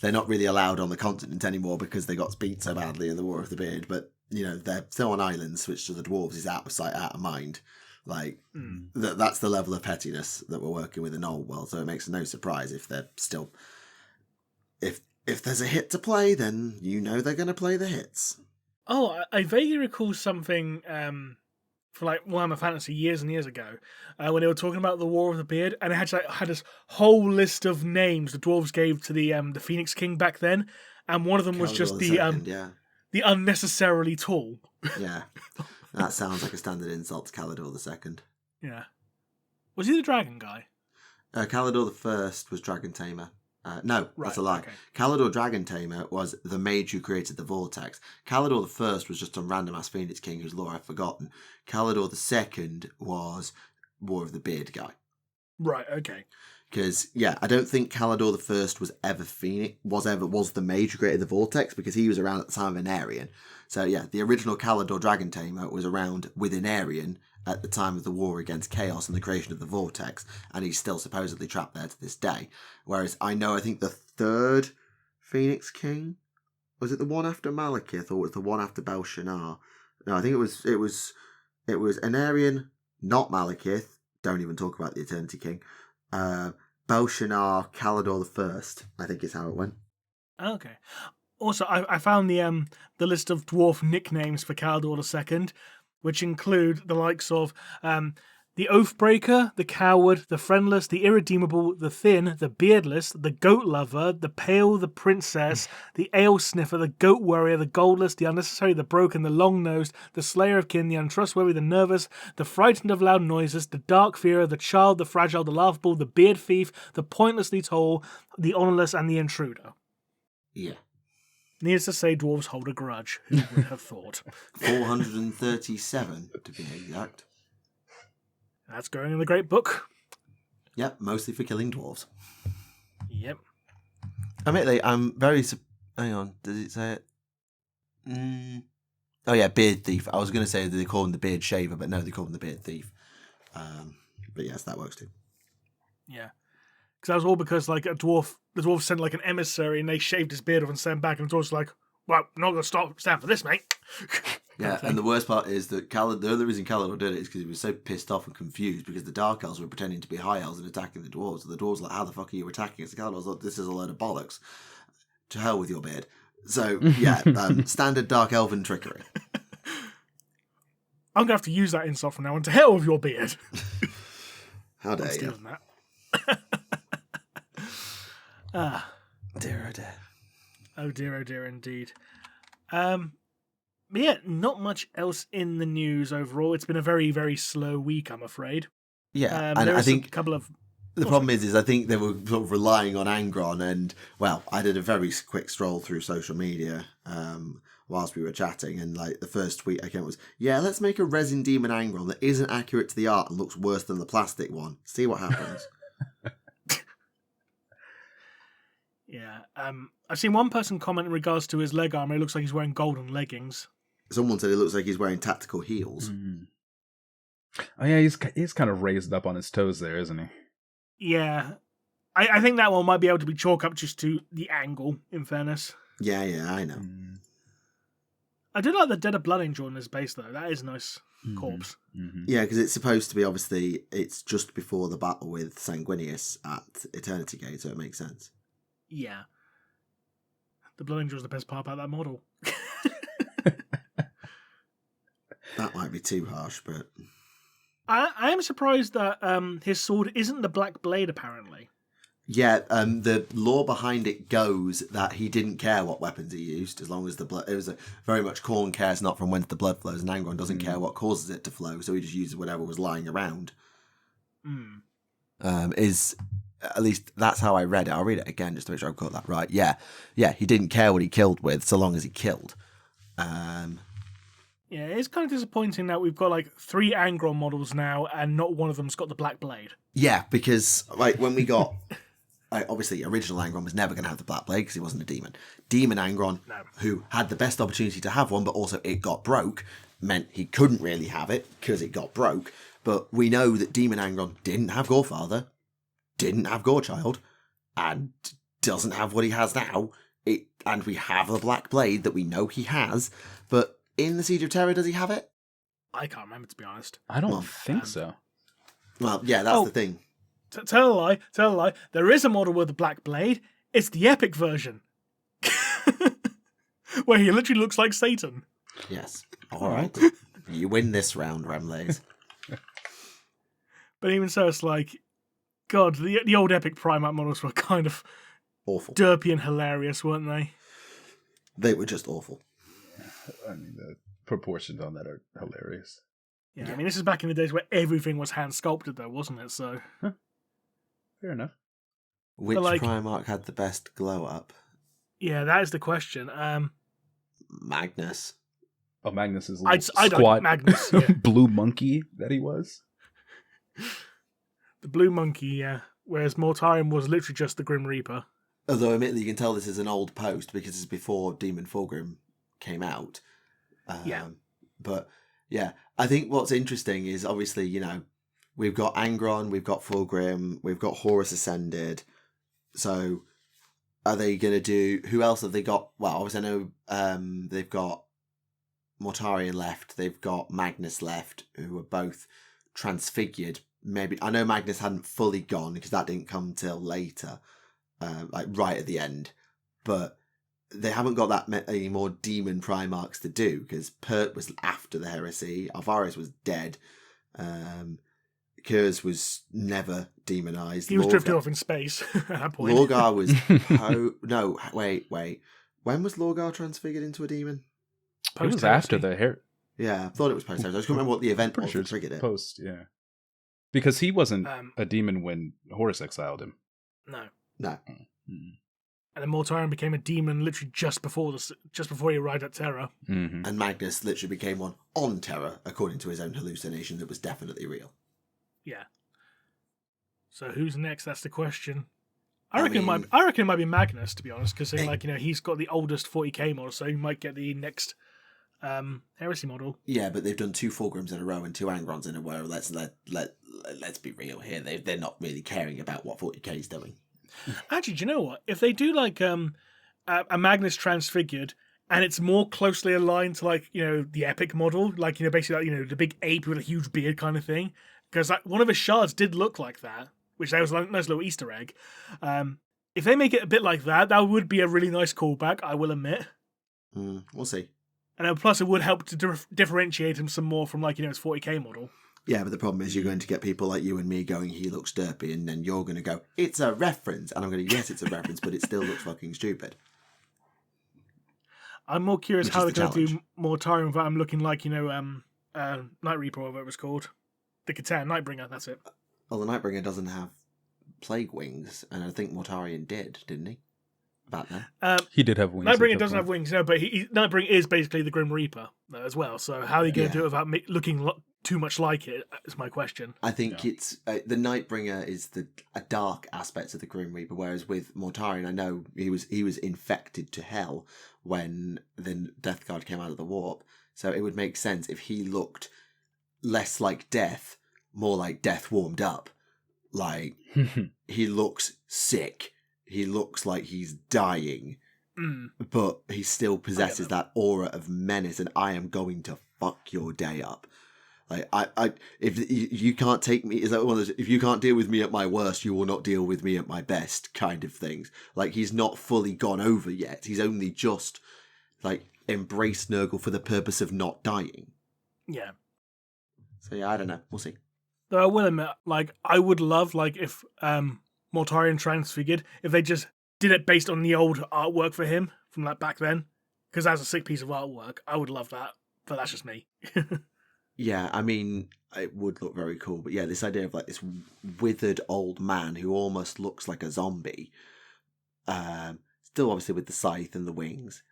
they're not really allowed on the continent anymore because they got beat so badly in the War of the Beard. But they're still on islands, switched to the dwarves is out of sight, out of mind. Like that's the level of pettiness that we're working with in Old World. So it makes no surprise if they're still, if there's a hit to play, then they're going to play the hits. Oh, I vaguely recall something for like Warhammer Fantasy years and years ago when they were talking about the War of the Beard, and it had this whole list of names the dwarves gave to the Phoenix King back then, and one of them was just the unnecessarily tall. Yeah, that sounds like a standard insult to Caledor II. Yeah, was he the dragon guy? Caledor I was Dragon Tamer. No, right, that's a lie. Okay. Caledor Dragon Tamer was the mage who created the Vortex. Caledor I was just a random-ass Phoenix King whose lore I've forgotten. Caledor II was War of the Beard guy. Right, okay. Because, I don't think Caledor I was ever Phoenix, was the mage who created the Vortex, because he was around at the time of Anarian. So, the original Caledor Dragon Tamer was around with Anarian at the time of the war against Chaos and the creation of the Vortex, and he's still supposedly trapped there to this day. Whereas I think the third Phoenix King, was it the one after Malekith or was it the one after Belshazzar? No, I think it was Anarian, not Malekith. Don't even talk about the Eternity King. Belshazzar, Caledor I, I think is how it went. Okay. Also, I found the list of dwarf nicknames for Caledor II, which include the likes of the Oathbreaker, the Coward, the Friendless, the Irredeemable, the Thin, the Beardless, the Goat Lover, the Pale, the Princess, the Ale Sniffer, the Goat Warrior, the Goldless, the Unnecessary, the Broken, the Long-Nosed, the Slayer of Kin, the Untrustworthy, the Nervous, the Frightened of Loud Noises, the Dark Fearer, the Child, the Fragile, the Laughable, the Beard Thief, the Pointlessly Tall, the Honourless, and the Intruder. Yeah. Needless to say, dwarves hold a grudge. Who would have thought? 437, to be exact. That's going in the great book. Yep, mostly for killing dwarves. Yep. Admittedly, I'm very... Hang on, does it say it? Oh yeah, Beard Thief. I was going to say that they call him the Beard Shaver, but no, they call him the Beard Thief. But yes, that works too. Yeah. Because that was all because like the dwarf sent like an emissary and they shaved his beard off and sent him back, and the dwarf's like, well, I'm not going to stand for this, mate. Yeah, and the worst part is that the only reason Kalador did it is because he was so pissed off and confused because the Dark Elves were pretending to be High Elves and attacking the Dwarves. And the Dwarves were like, how the fuck are you attacking us? And Kalador's like, this is a load of bollocks. To hell with your beard. So, yeah, standard Dark Elven trickery. I'm going to have to use that insult from now on. To hell with your beard. How dare you? That. Dear, oh dear. Oh dear, indeed. But yeah, not much else in the news overall. It's been a very, very slow week, I'm afraid. Yeah, and I think a couple of... The problem is I think they were sort of relying on Angron, and, well, I did a very quick stroll through social media whilst we were chatting, and, like, the first tweet I came was, yeah, let's make a resin demon Angron that isn't accurate to the art and looks worse than the plastic one. See what happens. Yeah. I've seen one person comment in regards to his leg armor. It looks like he's wearing golden leggings. Someone said it looks like he's wearing tactical heels. Mm. Oh yeah, he's kind of raised up on his toes there, isn't he? Yeah. I think that one might be able to be chalk up just to the angle, in fairness. Yeah, I know. I do like the Dead of Blood Angel in his base, though. That is a nice corpse. Mm-hmm. Yeah, because it's supposed to be, obviously, it's just before the battle with Sanguinius at Eternity Gate, so it makes sense. Yeah. The Blood Angel is the best part about that model. That might be too harsh, but... I am surprised that his sword isn't the Black Blade, apparently. Yeah, the lore behind it goes that he didn't care what weapons he used, as long as the blood... It was very much Khorne cares not from whence the blood flows, and Angron doesn't care what causes it to flow, so he just uses whatever was lying around. At least that's how I read it. I'll read it again just to make sure I've got that right. Yeah, he didn't care what he killed with, so long as he killed. Yeah, it's kind of disappointing that we've got like 3 Angron models now and not one of them's got the Black Blade. Yeah, because like when we got... obviously, original Angron was never going to have the Black Blade because he wasn't a demon. Demon Angron, who had the best opportunity to have one, but also it got broke, meant he couldn't really have it because it got broke. But we know that Demon Angron didn't have Gorefather, didn't have Gorechild, and doesn't have what he has now. And we have the Black Blade that we know he has, but in the Siege of Terror, does he have it? I can't remember, to be honest. I don't think so. Well, yeah, that's the thing. Tell a lie. There is a model with the Black Blade. It's the epic version. Where he literally looks like Satan. Yes. All right. You win this round, Remleiz. But even so, it's like, God, the old epic Primarch models were kind of awful, derpy and hilarious, weren't they? They were just awful. I mean, the proportions on that are hilarious. Yeah, I mean, this is back in the days where everything was hand sculpted, though, wasn't it? So, fair enough. Which Primarch had the best glow up? Yeah, that is the question. Magnus. Oh, Magnus is I don't Magnus, yeah. Blue monkey that he was. The blue monkey, yeah. Whereas Mortarion was literally just the Grim Reaper. Although, admittedly, you can tell this is an old post because it's before Demon Fulgrim came out. But, yeah, I think what's interesting is, obviously, you know, we've got Angron, we've got Fulgrim, we've got Horus Ascended. So, are they going to do... Who else have they got? Well, obviously, I know they've got Mortarion left, they've got Magnus left, who are both transfigured. Maybe I know Magnus hadn't fully gone because that didn't come till later, like right at the end. But they haven't got that many more demon Primarchs to do because Pert was after the Heresy, Alvarez was dead, Kurz was never demonized. He was drifting off in space at that point. Lorgar was no, wait. When was Lorgar transfigured into a demon? It was after the Heresy. Yeah, I thought it was post Heresy. I just couldn't remember what the event was that triggered it. Post, yeah. Because he wasn't a demon when Horus exiled him. No. Mm-hmm. And then Mortarion became a demon literally just before he arrived at Terra. Mm-hmm. And Magnus literally became one on Terra, according to his own hallucination that was definitely real. Yeah. So who's next? That's the question. I reckon it might be Magnus, to be honest, because he's got the oldest 40k model, so he might get the next Heresy model. Yeah, but they've done 2 Fulgrims in a row and 2 Angrons in a row. Let's be real here. They're not really caring about what 40k is doing. Actually, do you know what? If they do like a Magnus transfigured, and it's more closely aligned to the epic model, basically the big ape with a huge beard kind of thing, because one of his shards did look like that, which was a nice little Easter egg. If they make it a bit like that, that would be a really nice callback, I will admit. We'll see. And plus, it would help to differentiate him some more from his 40k model. Yeah, but the problem is you're going to get people like you and me going, he looks derpy, and then you're going to go, it's a reference. And I'm going to, yes, it's a reference, but it still looks fucking stupid. I'm more curious how they're going to do Mortarion without him looking like, Night Reaper, or whatever it was called. The Catan, Nightbringer, that's it. Well, the Nightbringer doesn't have plague wings, and I think Mortarion did, didn't he? About that. He did have wings. Nightbringer doesn't have wings, no, but Nightbringer is basically the Grim Reaper as well. So how are you going to do it without looking too much like it? Is my question. I think it's the Nightbringer is a dark aspect of the Grim Reaper, whereas with Mortarion, I know he was infected to hell when the Death Guard came out of the warp. So it would make sense if he looked less like death, more like death warmed up. Like he looks sick. He looks like he's dying, but he still possesses that aura of menace, and I am going to fuck your day up. Like if you can't take me, is that one of those, if you can't deal with me at my worst, you will not deal with me at my best kind of things. Like he's not fully gone over yet. He's only just embraced Nurgle for the purpose of not dying. Yeah. So yeah, I don't know. We'll see. Though I will admit, I would love if Mortarion transfigured, if they just did it based on the old artwork for him from back then, because that's a sick piece of artwork. I would love that, but that's just me. Yeah, I mean, it would look very cool, but yeah, this idea of this withered old man who almost looks like a zombie, still obviously with the scythe and the wings,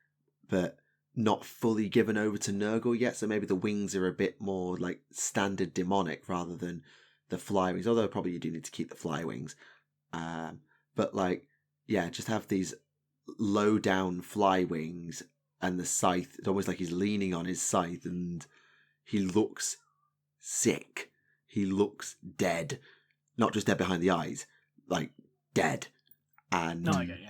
but not fully given over to Nurgle yet, so maybe the wings are a bit more standard demonic rather than the fly wings, although probably you do need to keep the fly wings. But just have these low down fly wings and the scythe. It's almost like he's leaning on his scythe and he looks sick. He looks dead. Not just dead behind the eyes, dead. And no, I get you.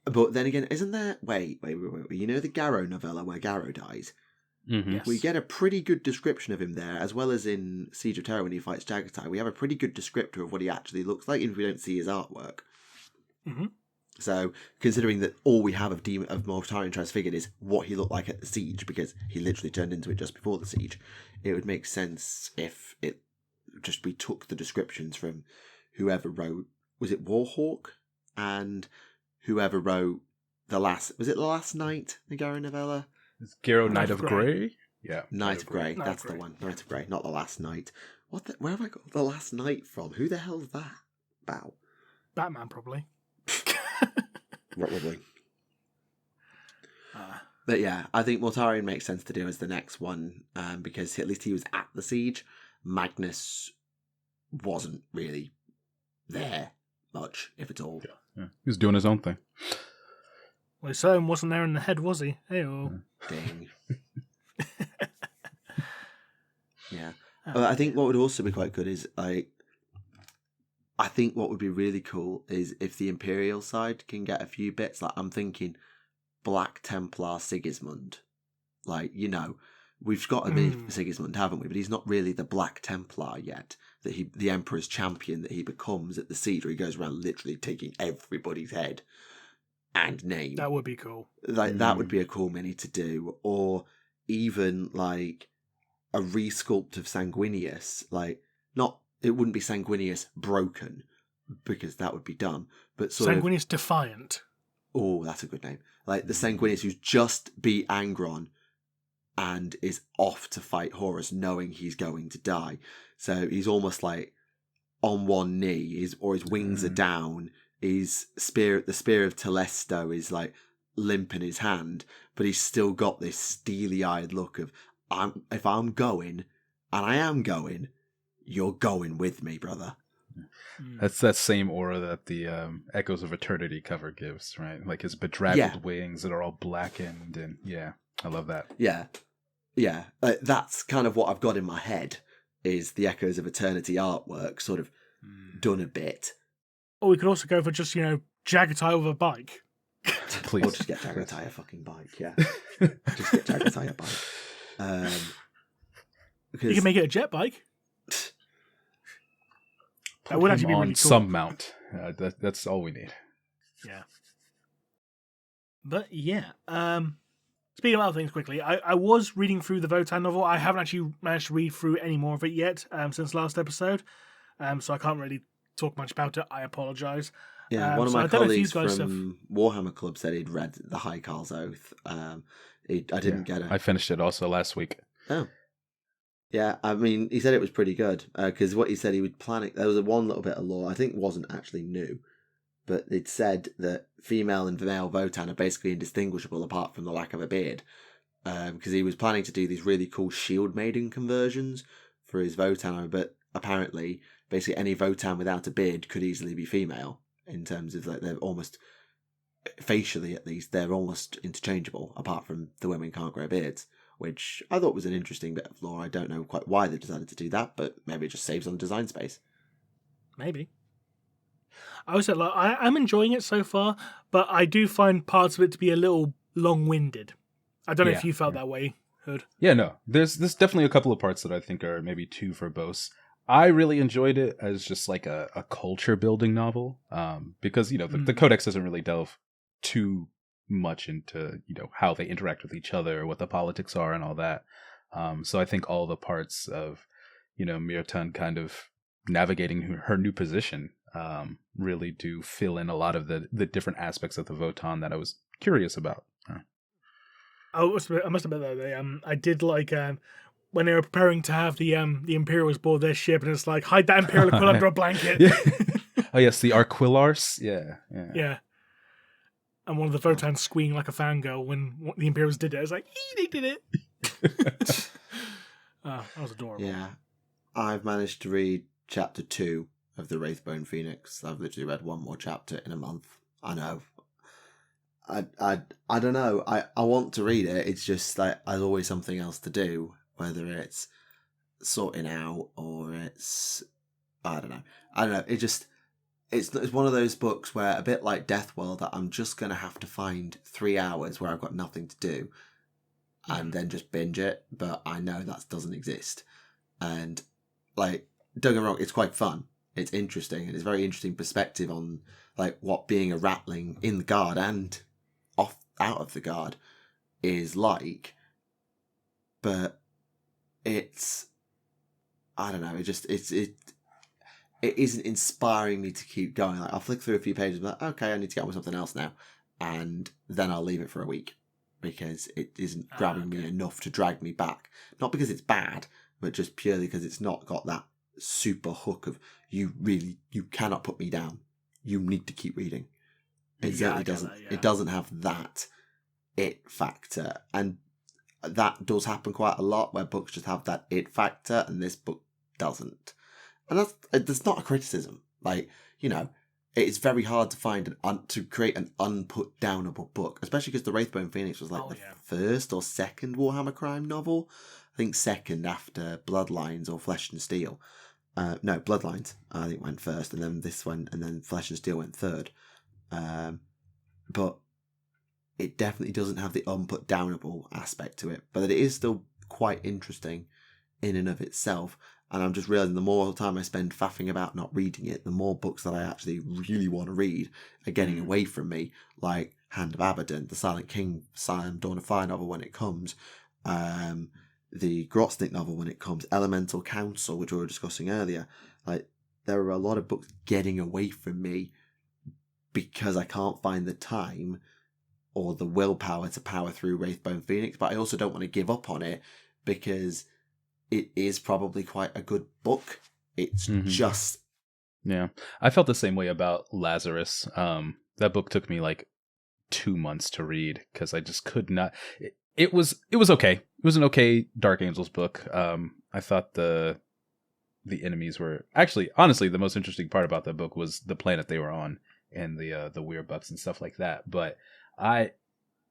But then again, isn't there... Wait. You know the Garrow novella where Garrow dies? Mm-hmm. Yes. We get a pretty good description of him there, as well as in Siege of Terror when he fights Jagatai. We have a pretty good descriptor of what he actually looks like, even if we don't see his artwork. Mm-hmm. So, considering that all we have of Mortarion Transfigured is what he looked like at the Siege, because he literally turned into it just before the Siege, it would make sense if we took the descriptions from whoever wrote... Was it Warhawk? And... whoever wrote the last Night, the Garrow novella? It's Garrow Knight of Grey? Yeah. Night of Grey, that's the one. Night of Grey, not the Last Night. Where have I got the Last Night from? Who the hell's that about? Batman, probably. Probably. But yeah, I think Mortarion makes sense to do as the next one, because at least he was at the Siege. Magnus wasn't really there much, if at all. Yeah. He was doing his own thing. Well, he certainly wasn't there in the head, was he? Hey-oh. Dang. Yeah. I think what would also be quite good is, I think what would be really cool is if the Imperial side can get a few bits. I'm thinking Black Templar Sigismund. We've got a bit of Sigismund, haven't we? But he's not really the Black Templar yet. The Emperor's champion that he becomes at the Siege, where he goes around literally taking everybody's head and name. That would be cool. That would be a cool mini to do. Or even a resculpt of Sanguinius. It wouldn't be Sanguinius broken, because that would be dumb. But Sanguinius Defiant. Oh, that's a good name. The Sanguinius who's just beat Angron and is off to fight Horus, knowing he's going to die. So he's almost on one knee, his wings are down. The spear of Telesto is limp in his hand, but he's still got this steely-eyed look of, if I'm going, and I am going, you're going with me, brother. That's that same aura that the Echoes of Eternity cover gives, right? Like his bedraggled wings that are all blackened, and I love that. Yeah. That's kind of what I've got in my head, is the Echoes of Eternity artwork sort of done a bit. Or we could also go for just, Jagatai with a bike. Please. Or just get Jagatai a fucking bike, yeah. Just get Jagatai a bike. You can make it a jet bike. That would actually be really cool. Some mount. That's all we need. Yeah. But speaking of other things quickly, I was reading through the Votann novel. I haven't actually managed to read through any more of it yet since last episode. So I can't really talk much about it. I apologise. Yeah, one of my colleagues from Warhammer Club said he'd read The High Carl's Oath. I didn't get it. I finished it also last week. Oh. Yeah, I mean, he said it was pretty good, because what he said he would plan it. There was one little bit of lore, I think wasn't actually new, but it said that female and male Votann are basically indistinguishable apart from the lack of a beard, because he was planning to do these really cool shield maiden conversions for his Votann, but apparently, basically any Votann without a beard could easily be female, in terms of, like, they're almost, facially at least, they're almost interchangeable, apart from the women can't grow beards. Which I thought was an interesting bit of lore. I don't know quite why they decided to do that, but maybe it just saves on design space. Maybe. I was like, I'm enjoying it so far, but I do find parts of it to be a little long-winded. I don't know if you felt that way, Hood. Yeah, no. There's definitely a couple of parts that I think are maybe too verbose. I really enjoyed it as just like a culture-building novel, because, the codex doesn't really delve too much into how they interact with each other, what the politics are, and all that. So I think all the parts of Mirtan kind of navigating her new position really do fill in a lot of the different aspects of the Votann that I was curious about. I must admit though, I did like when they were preparing to have the Imperials board their ship, and it's like, hide that Imperial and put under a blanket. Oh yes, the Arquillars. Yeah. And one of the Votann squealing like a fangirl when the Imperials did it. I was like, they did it. That was adorable. Yeah. I've managed to read chapter 2 of the Wraithbone Phoenix. I've literally read one more chapter in a month. I know. I don't know. I want to read it. It's just like there's always something else to do, whether it's sorting out or it's I don't know. It's one of those books where, a bit like Deathworld, that I'm just going to have to find 3 hours where I've got nothing to do and then just binge it, but I know that doesn't exist. And, like, don't get me wrong, it's quite fun. It's interesting, and it's a very interesting perspective on, like, what being a ratling in the guard and out of the guard is like. But it's, I don't know, it isn't inspiring me to keep going. Like, I'll flick through a few pages and be like, okay, I need to get on with something else now. And then I'll leave it for a week because it isn't grabbing me enough to drag me back. Not because it's bad, but just purely because it's not got that super hook of, you cannot put me down. You need to keep reading. It certainly doesn't. It doesn't have that it factor. And that does happen quite a lot, where books just have that it factor and this book doesn't. And that's not a criticism. Like, it's very hard to find to create an unput-downable book, especially because the Wraithbone Phoenix was first or second Warhammer crime novel. I think second after Bloodlines or Flesh and Steel. No, Bloodlines I think went first, and then this one, and then Flesh and Steel went third. But it definitely doesn't have the unput-downable aspect to it, but it is still quite interesting in and of itself. And I'm just realising the more time I spend faffing about not reading it, the more books that I actually really want to read are getting away from me, like Hand of Abaddon, the Silent King, Dawn of Fire novel when it comes, the Grotsnik novel when it comes, Elemental Council, which we were discussing earlier. Like, there are a lot of books getting away from me because I can't find the time or the willpower to power through Wraithbone Phoenix, but I also don't want to give up on it because it is probably quite a good book. It's just... Yeah. I felt the same way about Lazarus. That book took me like 2 months to read because I just could not... It was okay. It was an okay Dark Angels book. I thought the the enemies were actually, honestly, the most interesting part about that book was the planet they were on and the weird bucks and stuff like that. But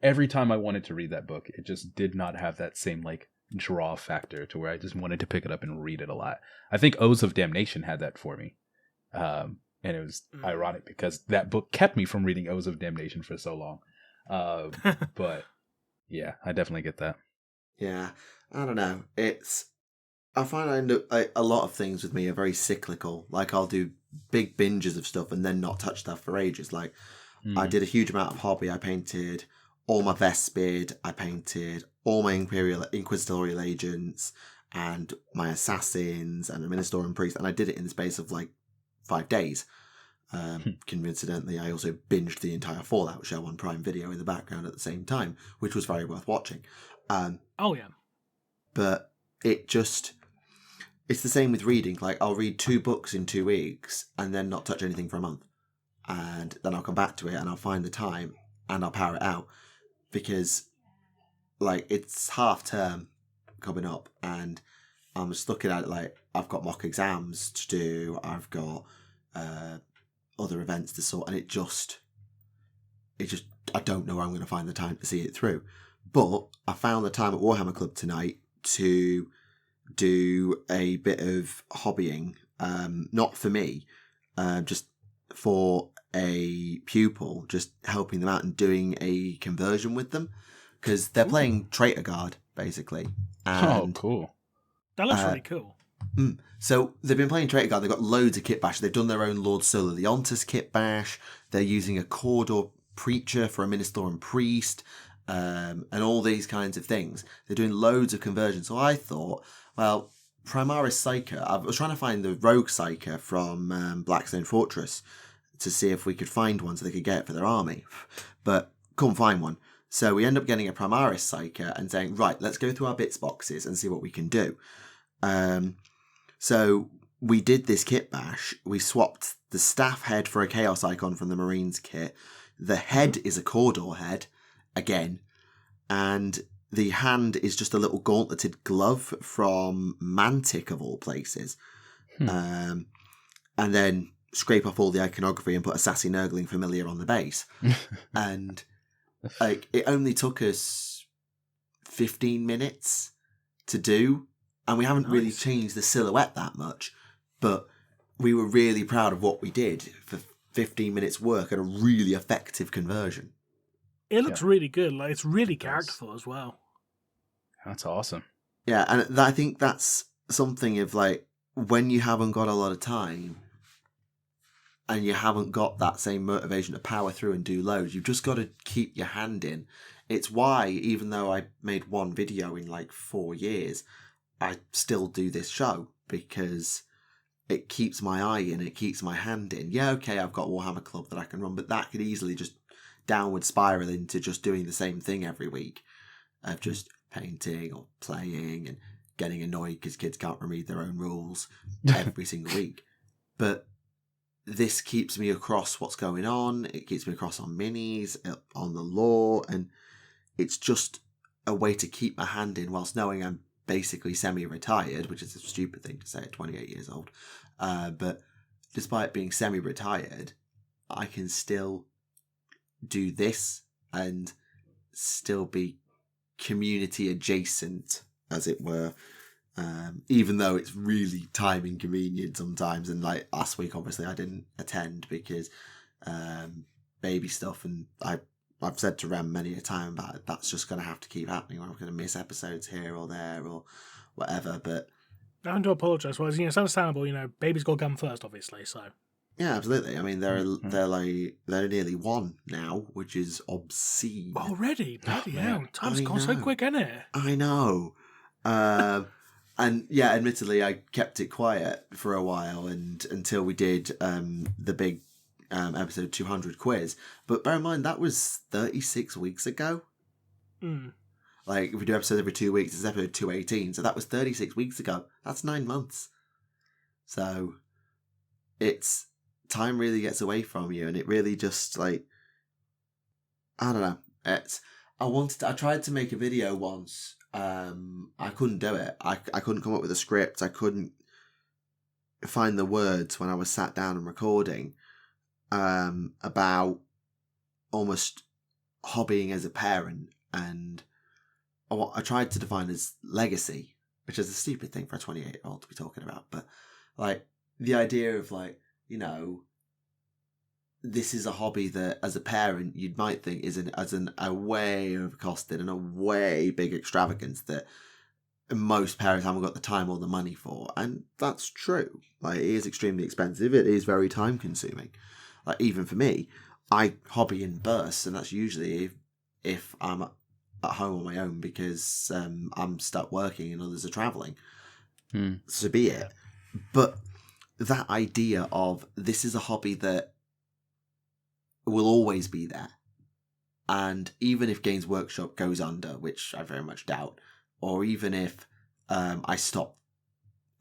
every time I wanted to read that book, it just did not have that same like draw factor to where I just wanted to pick it up and read it a lot. I think Oaths of Damnation had that for me. And it was ironic because that book kept me from reading Oaths of Damnation for so long. But yeah, I definitely get that. Yeah, I don't know. I find I end up, a lot of things with me are very cyclical. Like I'll do big binges of stuff and then not touch stuff for ages. Like I did a huge amount of hobby. I painted all my Vespid. I painted all my Inquisitorial agents and my assassins and a Ministerial priest. And I did it in the space of like 5 days. Coincidentally, I also binged the entire Fallout show on Prime Video in the background at the same time, which was very worth watching. Oh yeah. But it's the same with reading. Like I'll read 2 books in 2 weeks and then not touch anything for a month. And then I'll come back to it and I'll find the time and I'll power it out because like it's half term coming up and I'm just looking at it like I've got mock exams to do. I've got other events to sort and it just I don't know where I'm going to find the time to see it through. But I found the time at Warhammer Club tonight to do a bit of hobbying, not for me, just for a pupil, just helping them out and doing a conversion with them because they're playing Traitor Guard basically. And, cool! That looks really cool. So they've been playing Traitor Guard. They've got loads of kit bash. They've done their own Lord Solar Leontus kit bash. They're using a Cawdor Preacher for a Ministerial priest. And all these kinds of things. They're doing loads of conversions. So I thought, well, Primaris Psyker, I was trying to find the Rogue Psyker from Blackstone Fortress to see if we could find one so they could get it for their army. But couldn't find one. So we end up getting a Primaris Psyker and saying, right, let's go through our bits boxes and see what we can do. So we did this kit bash. We swapped the staff head for a Chaos Icon from the Marines kit. The head is a Cawdor head. Again, and the hand is just a little gauntleted glove from Mantic of all places, and then scrape off all the iconography and put a sassy nurgling familiar on the base, and like it only took us 15 minutes to do, and we haven't really changed the silhouette that much, but we were really proud of what we did for 15 minutes work and a really effective conversion. It looks really good. Like it's really characterful as well. That's awesome. Yeah, and I think that's something of like when you haven't got a lot of time and you haven't got that same motivation to power through and do loads, you've just got to keep your hand in. It's why, even though I made one video in like 4 years, I still do this show because it keeps my eye in, it keeps my hand in. Yeah, okay, I've got Warhammer Club that I can run, but that could easily just downward spiral into just doing the same thing every week of just painting or playing and getting annoyed because kids can't read their own rules every single week. But this keeps me across what's going on. It keeps me across on minis, on the lore, and it's just a way to keep my hand in whilst knowing I'm basically semi-retired, which is a stupid thing to say at 28 years old. But despite being semi-retired, I can still do this and still be community adjacent, as it were, even though it's really time inconvenient sometimes. And like last week, obviously I didn't attend because baby stuff, and I've said to Rem many a time about it, that's just going to have to keep happening, or I'm going to miss episodes here or there or whatever. But I have to apologise. Well, it's understandable. Baby's got to come first, obviously. So yeah, absolutely. I mean, they're nearly 1 now, which is obscene. Already? Bloody hell. Time's gone so quick, isn't it? I know. And yeah, admittedly, I kept it quiet for a while and until we did the big episode 200 quiz. But bear in mind, that was 36 weeks ago. Like, if we do episodes every 2 weeks, it's episode 218. So that was 36 weeks ago. That's 9 months. So it's... time really gets away from you, and it really just like, I don't know. I tried to make a video once. I couldn't do it. I couldn't come up with a script. I couldn't find the words when I was sat down and recording about almost hobbying as a parent, and what I tried to define as legacy, which is a stupid thing for a 28-year-old to be talking about, but like the idea of like, you know, this is a hobby that as a parent you might think is a way overcosted and a way big extravagance that most parents haven't got the time or the money for, and that's true. Like, it is extremely expensive. It is very time consuming. Like, even for me, I hobby in bursts, and that's usually if I'm at home on my own because I'm stuck working and others are traveling. So be it. But that idea of this is a hobby that will always be there, and even if Games Workshop goes under, which I very much doubt, or even if I stop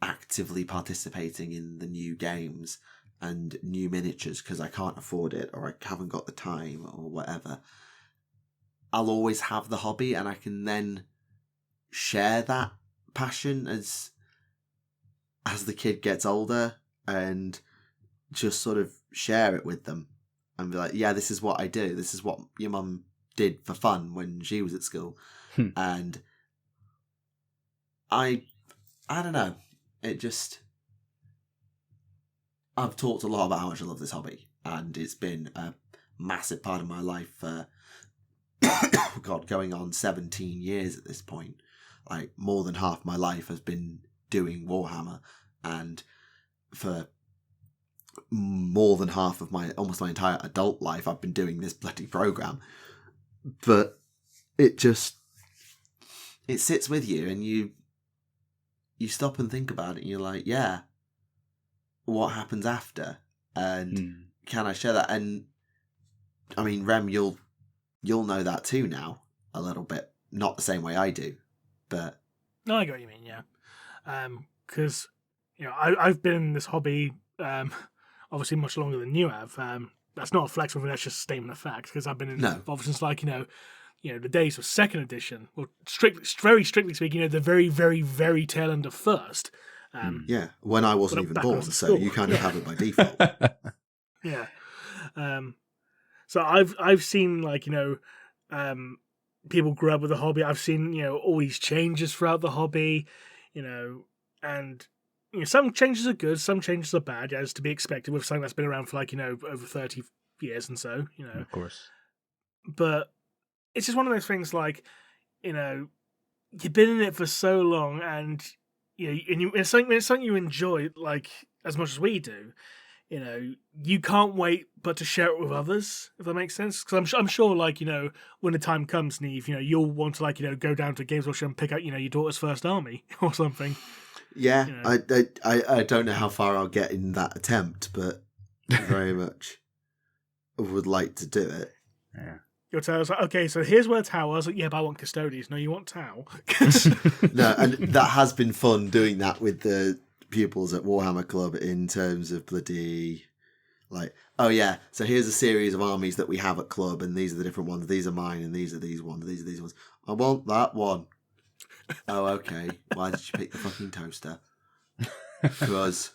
actively participating in the new games and new miniatures because I can't afford it or I haven't got the time or whatever, I'll always have the hobby, and I can then share that passion as the kid gets older and just sort of share it with them and be like, yeah, this is what I do. This is what your mum did for fun when she was at school. And I don't know. It just... I've talked a lot about how much I love this hobby, and it's been a massive part of my life for, God, going on 17 years at this point. Like, more than half my life has been doing Warhammer, and for more than half of almost my entire adult life, I've been doing this bloody program. But it sits with you, and you stop and think about it, and you're like, yeah, what happens after? And can I share that? And I mean, Rem, you'll know that too now, a little bit. Not the same way I do, but... No, I get what you mean, yeah. Because, you know, I've been in this hobby obviously much longer than you have. That's not a flex, that's just a statement of fact, because I've been in hobby since, like, you know, the days of second edition. Well, very strictly speaking, you know, the very, very, very tail end of first. Yeah, when I wasn't even born, so you kind of have it by default. Yeah. So I've seen, like, you know, people grow up with the hobby. I've seen, you know, all these changes throughout the hobby, you know, and you know, some changes are good, some changes are bad, as to be expected with something that's been around for, like, you know, over 30 years and so, you know. Of course. But it's just one of those things, like, you know, you've been in it for so long, and you know, and it's something you enjoy, like, as much as we do. You know, you can't wait but to share it with others, if that makes sense. Because I'm sure, like, you know, when the time comes, Neve, you know, you'll want to, like, you know, go down to Games Workshop and pick out, you know, your daughter's first army or something. Yeah, You know. I don't know how far I'll get in that attempt, but very much would like to do it. Yeah. Your Tau's like, okay, so here's where Tau. I was like, yeah, but I want Custodies. No, you want Tau. No, and that has been fun doing that with the pupils at Warhammer Club in terms of bloody, like, oh yeah, so here's a series of armies that we have at club, and these are the different ones. These are mine, and these are these ones. These are these ones. I want that one. Oh, okay. Why did you pick the fucking toaster? Because...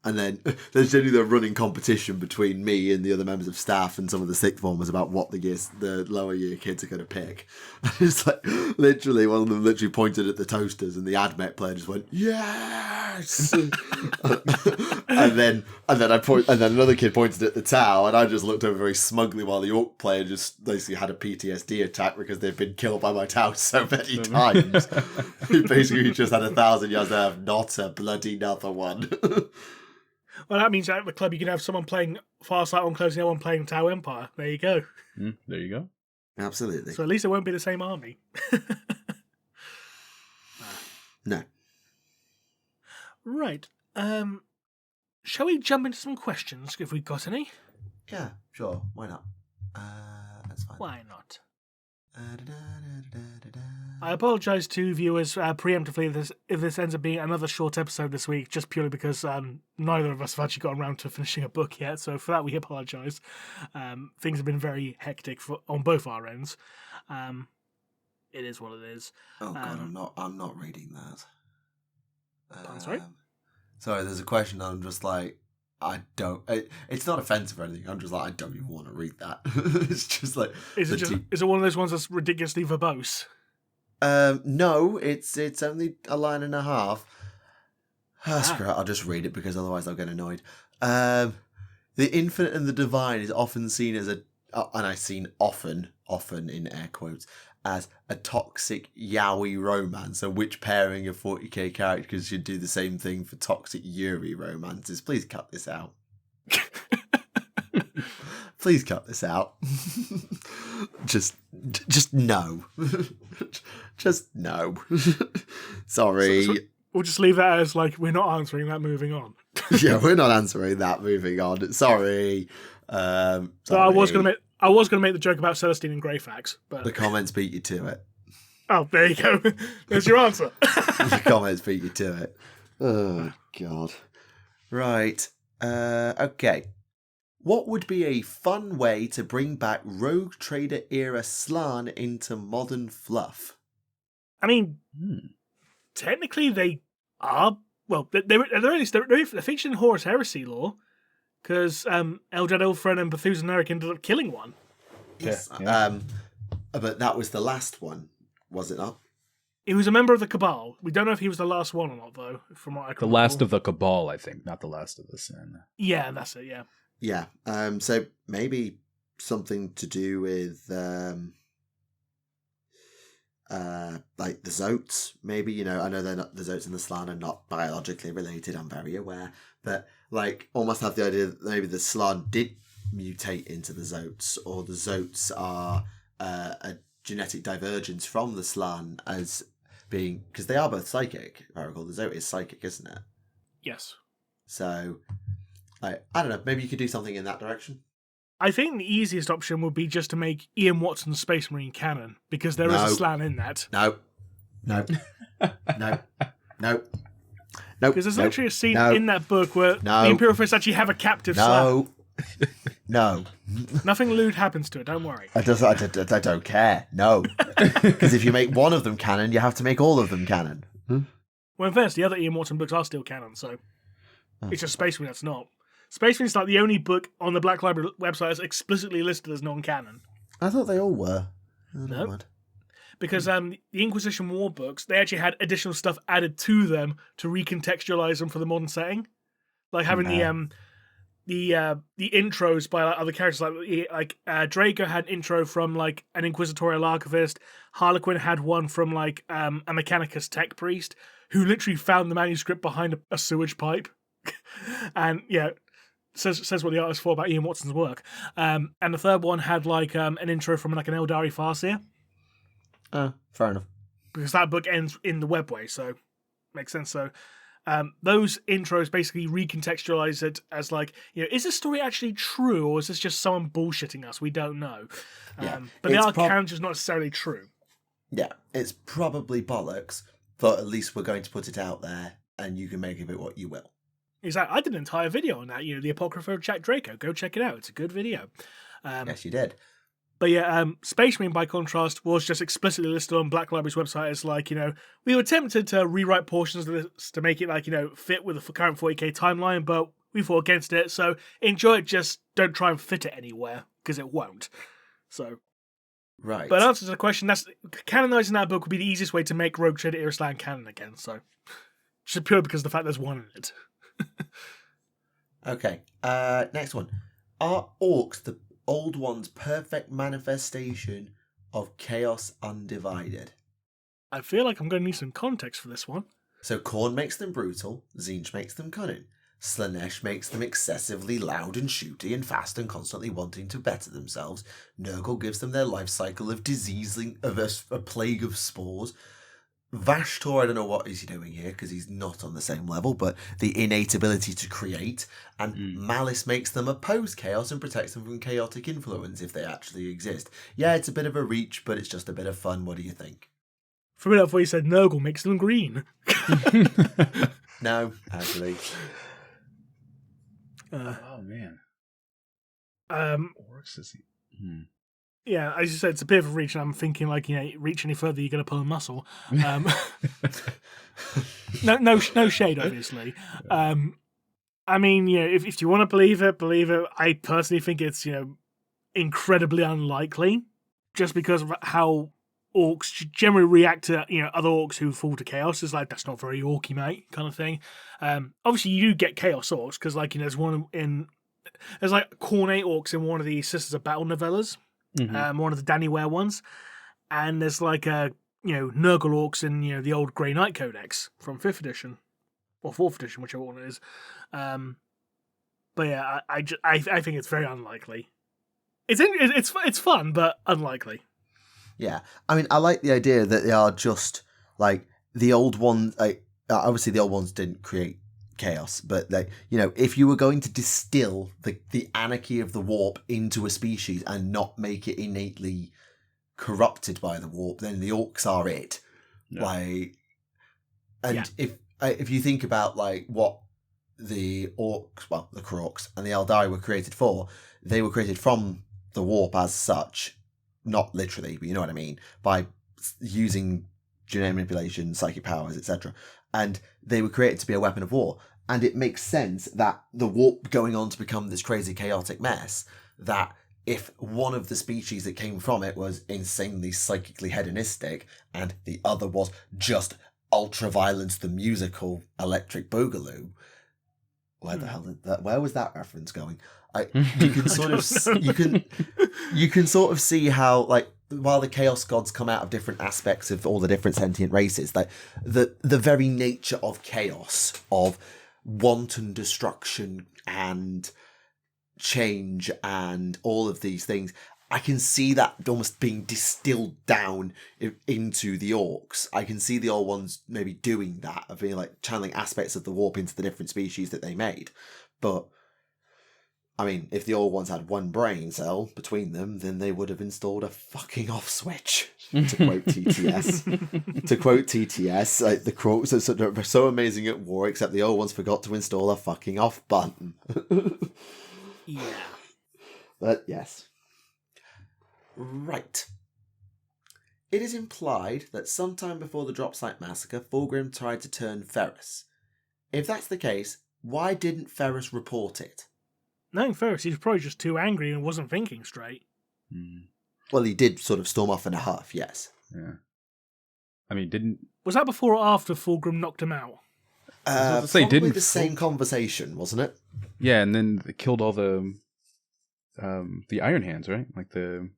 And then there's generally the running competition between me and the other members of staff and some of the sixth formers about what the lower year kids are going to pick. And it's like, literally, one of them literally pointed at the toasters, and the AdMech player just went, yes! and then another kid pointed at the Tau, and I just looked over very smugly while the Orc player just basically had a PTSD attack because they've been killed by my Tau so many times. Basically, just had 1,000 yards there of not a bloody another one. Well, that means at the club you can have someone playing Farsight on close and the other one playing Tau Empire. There you go. There you go. Absolutely. So at least it won't be the same army. No. Right. Shall we jump into some questions if we've got any? Yeah, sure. Why not? That's fine. Why not? I apologise to viewers preemptively if this ends up being another short episode this week, just purely because neither of us have actually gotten around to finishing a book yet, so for that we apologise. Things have been very hectic on both our ends. It is what it is. Oh god, I'm not reading that. I'm sorry? Sorry, there's a question. I'm just like, I don't. It's not offensive or anything. I'm just like, I don't even want to read that. It's just like, is it one of those ones that's ridiculously verbose? No, it's only a line and a half. Screw it, I'll just read it because otherwise I'll get annoyed. The infinite and the divine is often seen as and I've seen often in air quotes, as a toxic yaoi romance. So which pairing of 40k characters should do the same thing for toxic Yuri romances? Please cut this out. Please cut this out. Just no. Just no. Sorry. So we'll just leave that as like we're not answering that. Moving on. Yeah, we're not answering that. Moving on. Sorry. So I was gonna make the joke about Celestine and Greyfax, but the comments beat you to it. Oh, there you go. There's your answer. The comments beat you to it. Oh God. Right. Okay. What would be a fun way to bring back Rogue Trader era Slann into modern fluff? I mean, technically they are. Well, they're featured in Horus Heresy lore because Eldred Ilfren and Bethusda Narek ended up killing one. Yes. Yeah. But that was the last one, was it not? He was a member of the Cabal. We don't know if he was the last one or not, though. From what I can The last of the Cabal, I think, not the last of the Sin. Yeah, that's it. Yeah. Yeah. So maybe something to do with like the Zotes. Maybe, I know they're not, the Zotes and the Slann are not biologically related. I'm very aware, but like almost have the idea that maybe the Slann did mutate into the Zotes, or the Zotes are a genetic divergence from the Slann as being, because they are both psychic. If I recall, the Zote is psychic, isn't it? Yes. So. I don't know. Maybe you could do something in that direction. I think the easiest option would be just to make Ian Watson's Space Marine canon, because there is a Slann in that. No. Because there's actually a scene in that book where the Imperial Fists actually have a captive Slann. No. Nothing lewd happens to it, don't worry. I don't care. No. Because if you make one of them canon, you have to make all of them canon. Well, in fairness, the other Ian Watson books are still canon, so it's just Space Marine that's not. Space Marine is like the only book on the Black Library website that's explicitly listed as non-canon. I thought they all were. No. Because the Inquisition War books, they actually had additional stuff added to them to recontextualize them for the modern setting. Like having the intros by other characters, like Draco had an intro from like an Inquisitorial Archivist. Harlequin had one from like a Mechanicus tech priest who literally found the manuscript behind a sewage pipe. And yeah, says what the artist thought about Ian Watson's work. And the third one had like an intro from like an Eldari Farseer. Fair enough. Because that book ends in the webway, so makes sense. So those intros basically recontextualize it as like, is this story actually true, or is this just someone bullshitting us? We don't know. But they are canon, just not necessarily true. Yeah, it's probably bollocks, but at least we're going to put it out there, and you can make of it what you will. Exactly. I did an entire video on that, the Apocrypha of Jack Draco. Go check it out. It's a good video. Yes, you did. But yeah, Space Marine, by contrast, was just explicitly listed on Black Library's website as like, we were tempted to rewrite portions of this to make it like, fit with the current 40k timeline, but we fought against it. So enjoy it, just don't try and fit it anywhere, because it won't. So. Right. But answer to the question, canonizing that book would be the easiest way to make Rogue Trader era Slann canon again. So just purely because of the fact there's one in it. Okay. Next one. Are orcs the Old One's perfect manifestation of chaos undivided? I feel like I'm going to need some context for this one. So Khorne makes them brutal, Tzeentch makes them cunning, Slaanesh makes them excessively loud and shooty and fast and constantly wanting to better themselves, Nurgle gives them their life cycle of a plague of spores, Vashtor, I don't know what he's doing here because he's not on the same level, but the innate ability to create, and Malice makes them oppose chaos and protects them from chaotic influence if they actually exist. Yeah, it's a bit of a reach, but it's just a bit of fun. What do you think? For me, I thought you said Nurgle makes them green. No, actually. Oh man. Orcs is Yeah, as you said, it's a bit of a reach, and I'm thinking, like, reach any further, you're going to pull a muscle. No shade, obviously. I mean, if you want to believe it, believe it. I personally think it's, incredibly unlikely, just because of how orcs generally react to, other orcs who fall to chaos. It's like, that's not very orky, mate, kind of thing. Obviously, you do get chaos orcs, because, like, there's like Cornate orcs in one of the Sisters of Battle novellas. One of the Danny Ware ones, and there's like Nurgle orcs in the old Grey Knight Codex from 5th edition or 4th edition, whichever one it is. But yeah, I think it's very unlikely. It's fun, but unlikely. Yeah, I mean, I like the idea that they are just like the old ones. Like, obviously, the old ones didn't create chaos, but if you were going to distill the anarchy of the warp into a species and not make it innately corrupted by the warp, then the orcs are it. If you think about like what the orcs, well, the Kroorks and the Eldari were created for, they were created from the warp as such, not literally, but you know what I mean, by using genetic manipulation, psychic powers, etc. And they were created to be a weapon of war. And it makes sense that the warp going on to become this crazy chaotic mess, that if one of the species that came from it was insanely psychically hedonistic and the other was just Ultraviolence the musical Electric Boogaloo, where the hell did that? Where was that reference going? You can sort of you can sort of see how, like, while the Chaos Gods come out of different aspects of all the different sentient races, like the very nature of chaos, of wanton destruction and change and all of these things, I can see that almost being distilled down into the orcs. I can see the old ones maybe doing that, of being like channeling aspects of the warp into the different species that they made. But I mean, if the old ones had one brain cell between them, then they would have installed a fucking off switch. To quote TTS. Like, the Kroorks are so amazing at war, except the old ones forgot to install a fucking off button. Yeah. But yes. Right. It is implied that sometime before the Dropsite Massacre, Fulgrim tried to turn Ferrus. If that's the case, why didn't Ferrus report it? No, Ferrus, he was probably just too angry and wasn't thinking straight. Well, he did sort of storm off in a huff, yes. Yeah. I mean, Was that before or after Fulgrim knocked him out? Probably the same conversation, wasn't it? Yeah, and then they killed all the Iron Hands, right? Like the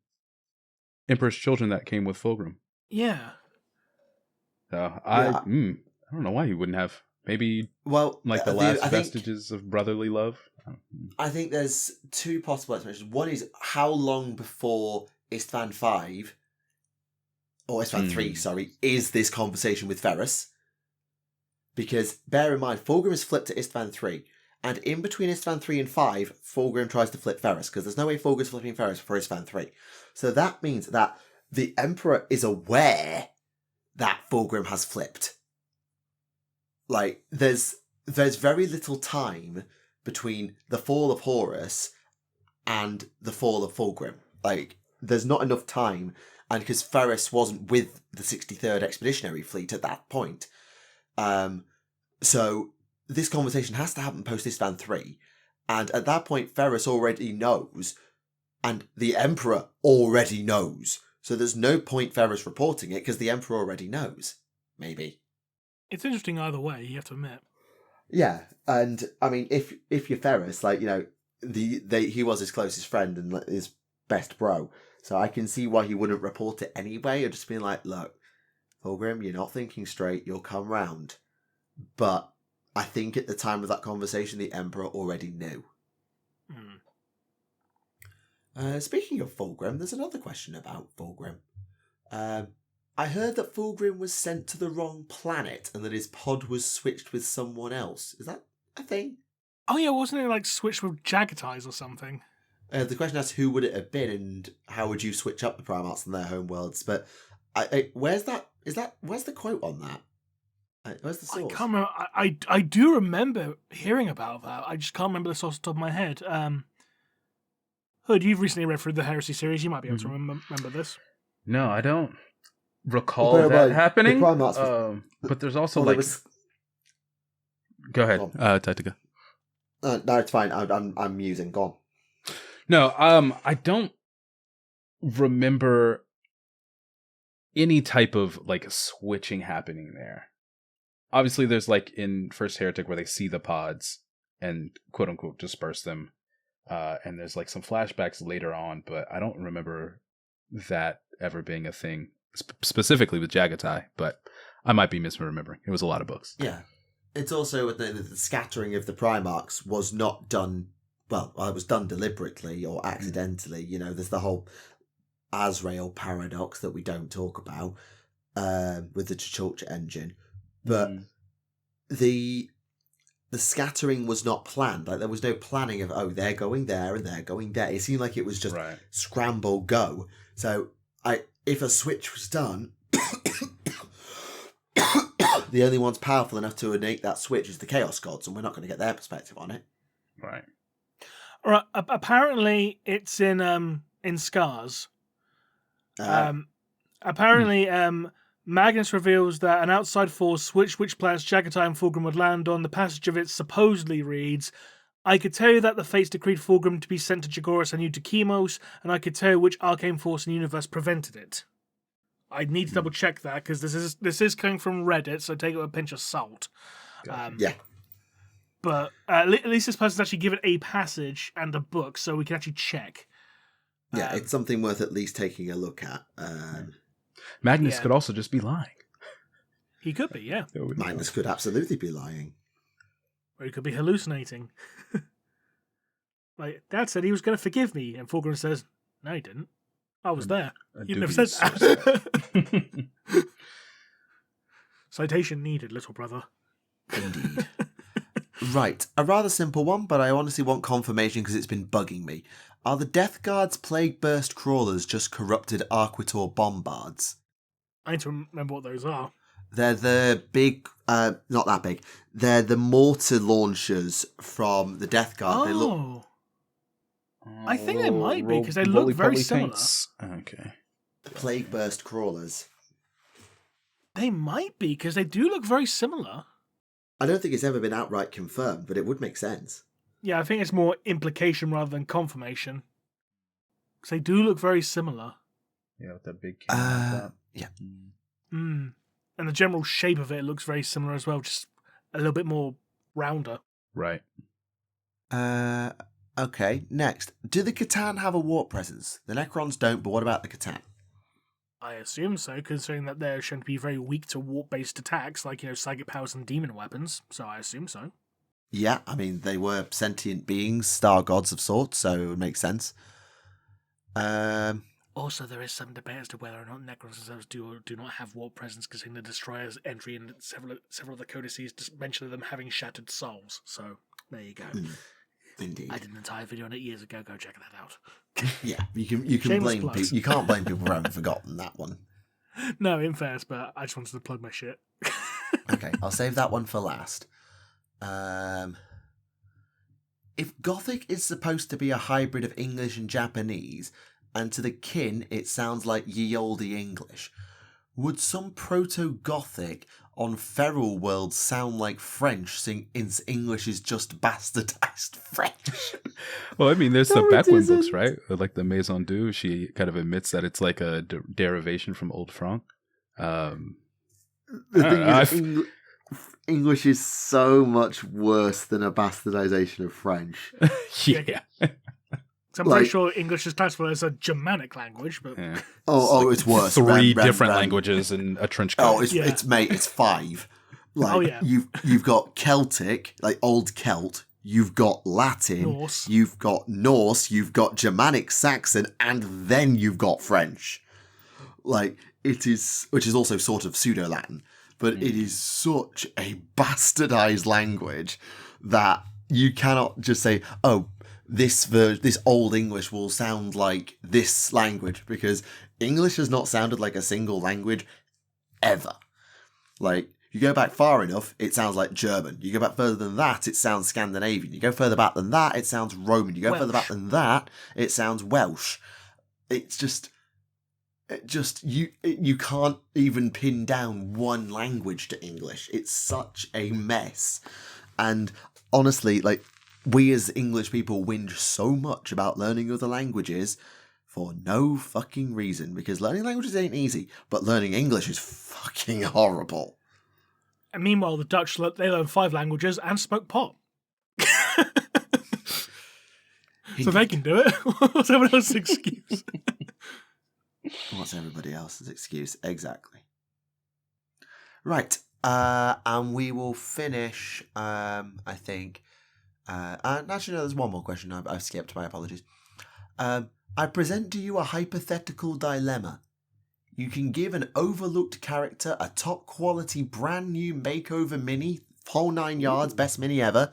Emperor's children that came with Fulgrim. Yeah. I don't know why he wouldn't have. Maybe, well, like the last vestiges of brotherly love. I think there's two possible explanations. One is how long before Istvan 5, or Istvan 3, sorry, is this conversation with Ferrus? Because bear in mind, Fulgrim is flipped to Istvan 3, and in between Istvan 3 and 5, Fulgrim tries to flip Ferrus, because there's no way Fulgrim's flipping Ferrus for Istvan 3. So that means that the Emperor is aware that Fulgrim has flipped. Like, there's very little time between the fall of Horus and the fall of Fulgrim. Like, there's not enough time, and because Ferrus wasn't with the 63rd Expeditionary Fleet at that point. So this conversation has to happen post Istvan 3, and at that point Ferrus already knows, and the Emperor already knows. So there's no point Ferrus reporting it, because the Emperor already knows. Maybe. It's interesting either way, you have to admit. Yeah, and I mean, if you're Ferrus, like, he was his closest friend and his best bro, so I can see why he wouldn't report it anyway, or just being like, look, Fulgrim, you're not thinking straight, you'll come round. But I think at the time of that conversation, the Emperor already knew. Speaking of Fulgrim, there's another question about Fulgrim. I heard that Fulgrim was sent to the wrong planet and that his pod was switched with someone else. Is that a thing? Oh yeah, wasn't it like switched with Jagatais or something? The question asks who would it have been and how would you switch up the Primarchs and their homeworlds. But where's that? Where's the quote on that? Where's the source? I can't remember. I do remember hearing about that. I just can't remember the source off the top of my head. Hood, you've recently read through the Heresy series. You might be able to remember this. No, I don't recall that happening. But there's also Go ahead, Tactica. No, it's fine. I'm musing. Go on. No, I don't remember any type of like switching happening there. Obviously, there's like in First Heretic where they see the pods and quote unquote disperse them, and there's like some flashbacks later on, but I don't remember that ever being a thing specifically with Jagatai. But I might be misremembering. It was a lot of books. Yeah, it's also the scattering of the Primarchs was not done. Well, it was done deliberately or accidentally. You know, there's the whole Azrael paradox that we don't talk about with the Chulcha engine, but the scattering was not planned. Like there was no planning of they're going there and they're going there. It seemed like it was just scramble go. So if a switch was done, the only ones powerful enough to innate that switch is the Chaos Gods, and we're not going to get their perspective on it. Right. All right. Apparently, it's in Scars. Apparently, Magnus reveals that an outside force switched which planets Jagatai and Fulgrim would land on. The passage of it supposedly reads, I could tell you that the fates decreed Fulgrim to be sent to Jagoras and you to Chemos, and I could tell you which arcane force in the universe prevented it. I need to double check that, because this is coming from Reddit, so take it with a pinch of salt. Yeah. But at least this person's actually given a passage and a book, so we can actually check. Yeah, it's something worth at least taking a look at. Magnus could also just be lying. He could be, yeah. Magnus could absolutely be lying. Or he could be hallucinating. Like, Dad said he was going to forgive me, and Fulgrim says, no, he didn't. I was there. You never said that. Citation needed, little brother. Indeed. Right, a rather simple one, but I honestly want confirmation because it's been bugging me. Are the Death Guard's Plague Burst Crawlers just corrupted Arquitor Bombards? I need to remember what those are. They're the big, not that big, they're the mortar launchers from the Death Guard. Oh. They look... I think they might be, because they look very similar. Okay. The Plague Burst Crawlers. They might be, because they do look very similar. I don't think it's ever been outright confirmed, but it would make sense. Yeah, I think it's more implication rather than confirmation. Because they do look very similar. Yeah, with that big cannon. Yeah. And the general shape of it looks very similar as well, just a little bit more rounder. Right. Okay, next. Do the Catan have a warp presence? The Necrons don't, but what about the Catan? I assume so, considering that they're shown to be very weak to warp-based attacks, like, psychic powers and demon weapons, so I assume so. Yeah, I mean, they were sentient beings, star gods of sorts, so it would make sense. Also, there is some debate as to whether or not Necrons themselves do or do not have warp presence, considering the Destroyer's entry in several of the codices mention them having shattered souls, so there you go. Indeed. I did an entire video on it years ago, go check that out. Yeah, you can blame people. You can't blame people for having forgotten that one. No, in fairness, but I just wanted to plug my shit. Okay, I'll save that one for last. If Gothic is supposed to be a hybrid of English and Japanese, and to the kin it sounds like ye olde English, would some Proto-Gothic on Feral World sound like French, since English is just bastardized French? Well, I mean, there's the Backwin books, right? Like the Maison Du, she kind of admits that it's like a derivation from Old Franc. The thing is, English is so much worse than a bastardization of French. Yeah. So I'm pretty sure English is classified as a Germanic language, but Yeah. It's worse. Three different languages in a trench coat. It's 5. Like, you've got Celtic, like Old Celt. You've got Latin. Norse. You've got Norse. You've got Germanic Saxon, and then you've got French. Like it is, which is also sort of pseudo Latin, but it is such a bastardized language that you cannot just say, "Oh, this Old English will sound like this language," because English has not sounded like a single language ever. Like, You go back far enough, it sounds like German. You go back further than that, it sounds Scandinavian. You go further back than that, it sounds Roman. You go further back than that, it sounds Welsh. It's just you can't even pin down one language to English. It's such a mess. And honestly, like, we as English people whinge so much about learning other languages for no fucking reason, because learning languages ain't easy, but learning English is fucking horrible. And meanwhile, the Dutch, they learn 5 languages and smoke pot. So they can do it. What's everyone else's excuse? What's everybody else's excuse? Exactly. Right. And we will finish, I think. Actually, no, there's one more question I've skipped. My apologies. I present to you a hypothetical dilemma. You can give an overlooked character a top quality brand new makeover mini, whole 9 yards, best mini ever,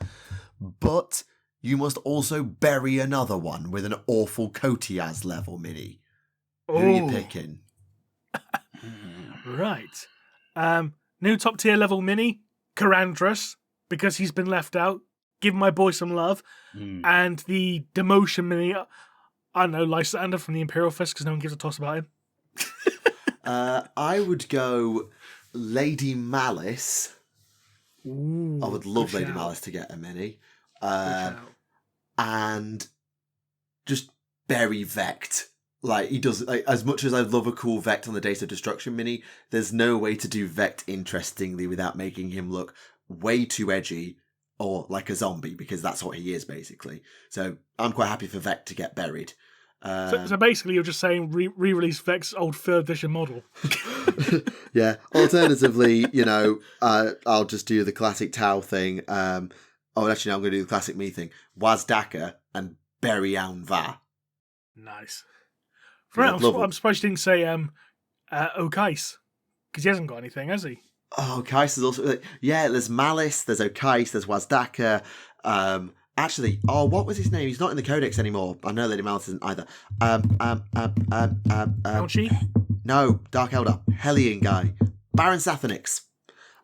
but you must also bury another one with an awful Kotiaz level mini. Who are you picking? Right. New top tier level mini, Karandras, because he's been left out. Give my boy some love. And the demotion mini, I don't know, Lysander from the Imperial Fist, because no one gives a toss about him. I would go Lady Malice. Ooh, I would love Lady Malice to get a mini. And just bury Vect. Like, he does, like, as much as I love a cool Vect on the Days of Destruction mini, there's no way to do Vect interestingly without making him look way too edgy or like a zombie, because that's what he is, basically. So I'm quite happy for Vect to get buried. So basically, you're just saying re-release Vect's old 3rd edition model. Yeah. Alternatively, I'll just do the classic Tau thing. Actually, no, I'm going to do the classic me thing. Wazdaka and bury Aun Va. Nice. I'm surprised you didn't say Okais, because he hasn't got anything, has he? Oh, Okais is also... Yeah, there's Malice, there's Okais, there's Wazdaka. Actually, what was his name? He's not in the codex anymore. I know Lady Malice isn't either. Don't she? No, Dark Eldar. Hellion guy. Baron Sathanix.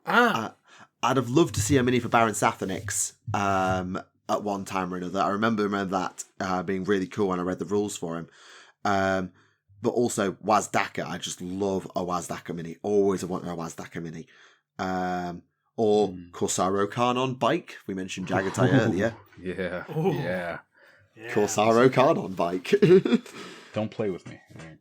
I'd have loved to see a mini for Baron Sathanix at one time or another. I remember that being really cool when I read the rules for him. But also Wazdaka. I just love a Wazdaka mini. Always want a Wazdaka mini. Or Corsaro Khan on bike. We mentioned Jagatai earlier. Yeah. Ooh. Yeah. Corsaro Khan on bike. Don't play with me. Right.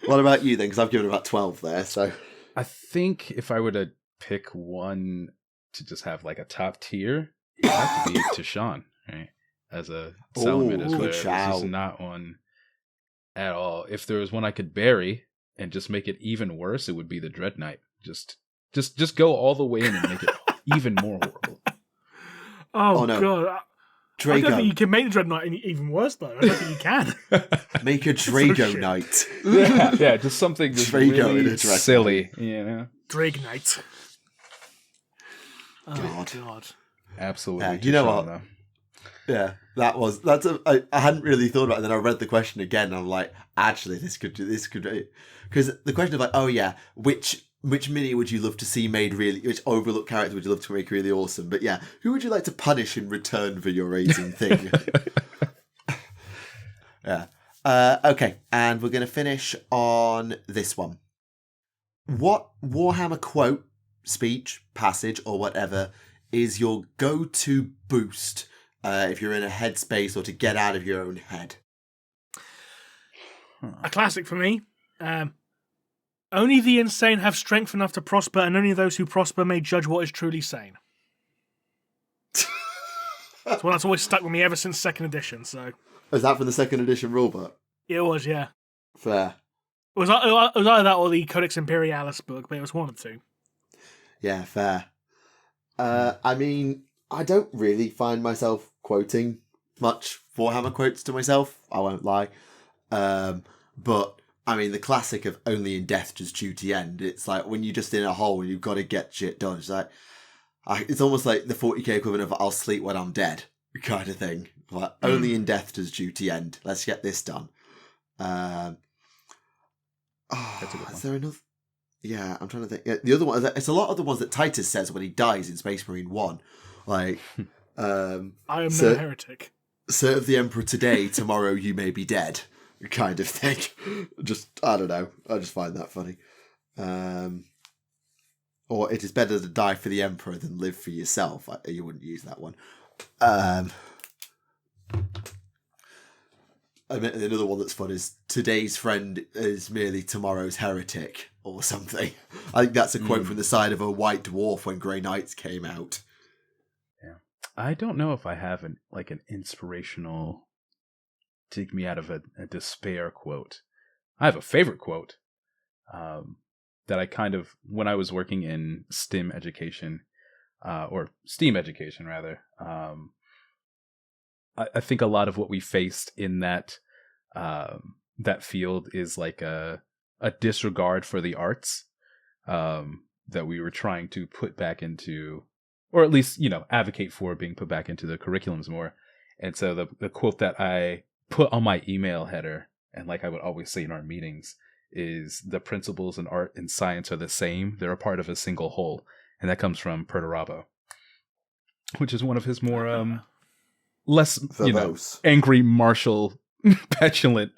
What about you then? Because I've given about 12 there. So I think if I were to pick one to just have like a top tier, it would have to be Tashan, right? As a Salamander's good player. shout. This is not one at all. If there was one I could bury and just make it even worse, it would be the Dread Knight. Just go all the way in and make it even more horrible. Oh no. God. Drago. I don't think you can make the Dread Knight even worse, though. I don't think you can. Make a Drago Knight. Yeah, just something just Drago really silly. Drag Knight. Oh, God. Absolutely. Yeah, you know what? Though. Yeah, I hadn't really thought about it. Then I read the question again, and I'm like, actually, this could because the question of like, oh yeah, which mini would you love to see made really? Which overlooked character would you love to make really awesome? But yeah, who would you like to punish in return for your raising thing? Yeah. Okay, and we're going to finish on this one. What Warhammer quote, speech, passage, or whatever is your go-to boost if you're in a headspace or to get out of your own head? A classic for me. Only the insane have strength enough to prosper, and only those who prosper may judge what is truly sane. That's one that's always stuck with me ever since 2nd edition. So, is that from the 2nd edition rulebook? It was, yeah. Fair. It was either that or the Codex Imperialis book, but it was one of the two. Yeah, fair. I mean, I don't really find myself quoting much Warhammer quotes to myself. I won't lie. But I mean, the classic of only in death does duty end. It's like when you're just in a hole, you've got to get shit done. It's like, it's almost like the 40k equivalent of I'll sleep when I'm dead kind of thing. Like, only in death does duty end. Let's get this done. That's a good one. Is there another? Yeah, I'm trying to think. The other one, it's a lot of the ones that Titus says when he dies in Space Marine 1. Like, I am no heretic. Serve the Emperor today, tomorrow you may be dead, kind of thing. I don't know. I just find that funny. Or it is better to die for the Emperor than live for yourself. You wouldn't use that one. Another one that's fun is today's friend is merely tomorrow's heretic or something. I think that's a quote from the side of a White Dwarf when Grey Knights came out. Yeah, I don't know if I have an inspirational take me out of a despair quote. I have a favorite quote that I kind of, when I was working in STEM education, or STEAM education rather, I think a lot of what we faced in that field is like a disregard for the arts that we were trying to put back into, or at least, advocate for being put back into the curriculums more. And so the quote that I put on my email header, and like I would always say in our meetings, is the principles in art and science are the same. They're a part of a single whole. And that comes from Perturabo, which is one of his more less angry, martial, petulant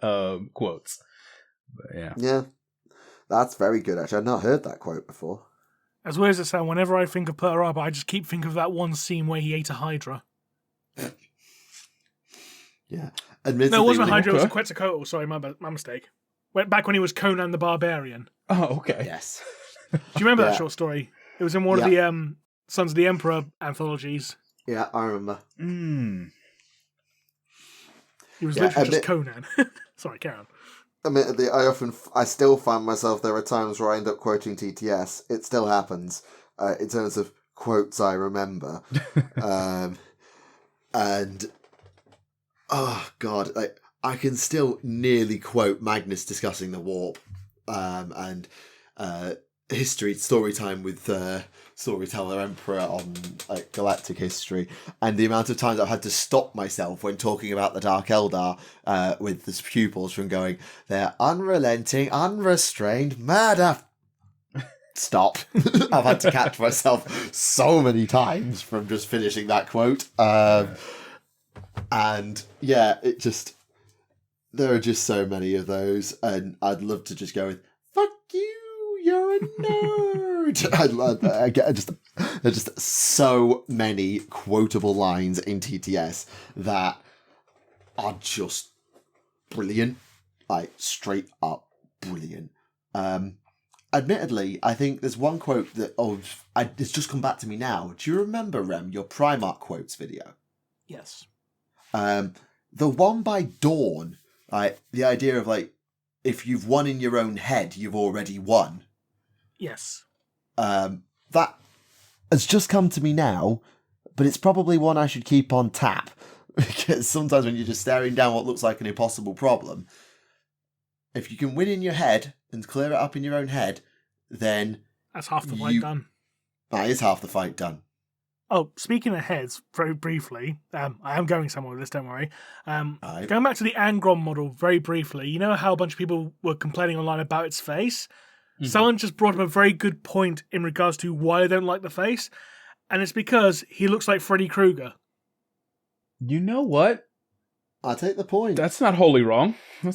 quotes. But yeah, that's very good. Actually, I've not heard that quote before. As weird as it sounds, whenever I think of Perturabo, I just keep thinking of that one scene where he ate a Hydra. Yeah, no, it wasn't a Hydra. It was a Quetzalcoatl. Sorry, my mistake. Back when he was Conan the Barbarian. Oh, okay. Yes. Do you remember that short story? It was in one of the Sons of the Emperor anthologies. Yeah, I remember. He was literally just Conan. Sorry, carry on. Admittedly, I still find myself, there are times where I end up quoting TTS. It still happens in terms of quotes I remember. And, oh God, I can still nearly quote Magnus discussing the warp and story time with Storyteller Emperor on galactic history, and the amount of times I've had to stop myself when talking about the Dark Eldar with his pupils from going, they're unrelenting, unrestrained, murder. Stop. I've had to catch myself so many times from just finishing that quote. And yeah, there are just so many of those, and I'd love to just go with, fuck you, you're a nerd. I get there's just so many quotable lines in TTS that are just brilliant, like straight up brilliant. Admittedly, I think there's one quote that it's just come back to me now. Do you remember, Rem, your Primarch quotes video? Yes. The one by Dawn, the idea of if you've won in your own head, you've already won. Yes. That has just come to me now, but it's probably one I should keep on tap, because sometimes when you're just staring down what looks like an impossible problem, if you can win in your head and clear it up in your own head, then that's half the fight done. That is half the fight done. Oh, speaking of heads, very briefly, I am going somewhere with this, don't worry. Going back to the Angron model very briefly, you know how a bunch of people were complaining online about its face? Mm-hmm. Someone just brought up a very good point in regards to why I don't like the face, and it's because he looks like Freddy Krueger. You know what? I'll take the point. That's not wholly wrong. I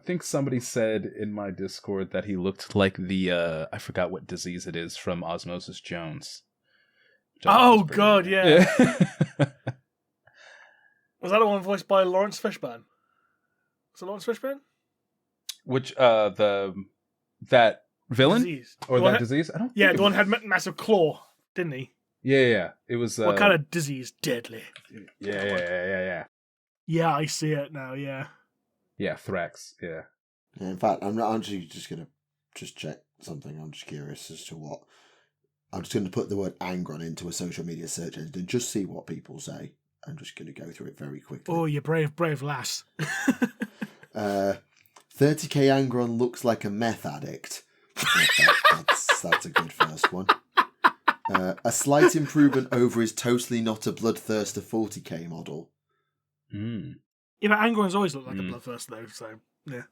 think somebody said in my Discord that he looked like the, I forgot what disease it is, from Osmosis Jones. Oh, God, yeah. Was that the one voiced by Lawrence Fishburne? Was it Lawrence Fishburne? Which, that villain? Disease. Or that disease? I don't think the one had massive claw, didn't he? Yeah. It was... what kind of disease? Deadly. Yeah. Yeah, I see it now, yeah. Yeah, Thrax, yeah. In fact, I'm actually just going to check something. I'm just curious as to what... I'm just going to put the word Angron into a social media search engine and just see what people say. I'm just going to go through it very quickly. Oh, you brave lass. 30k Angron looks like a meth addict. That's a good first one. A slight improvement over his totally not a bloodthirster 40k model. You know, Angron's always looked like a bloodthirster, though, so, yeah.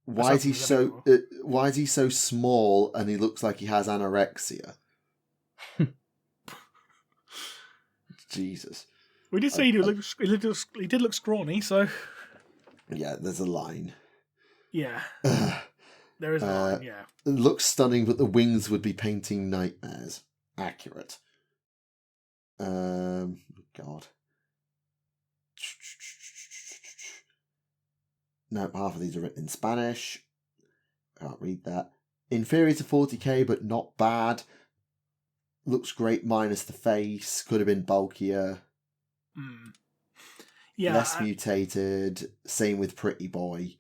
Why is he so? Why is he so small and he looks like he has anorexia? Jesus. We did say he did look scrawny, so yeah, there's a line. Yeah, there is a line. Yeah, it looks stunning, but the wings would be painting nightmares. Accurate. God. No, half of these are written in Spanish. Can't read that. Inferior to 40k, but not bad. Looks great minus the face. Could have been bulkier. Yeah. Less mutated. Same with Pretty Boy.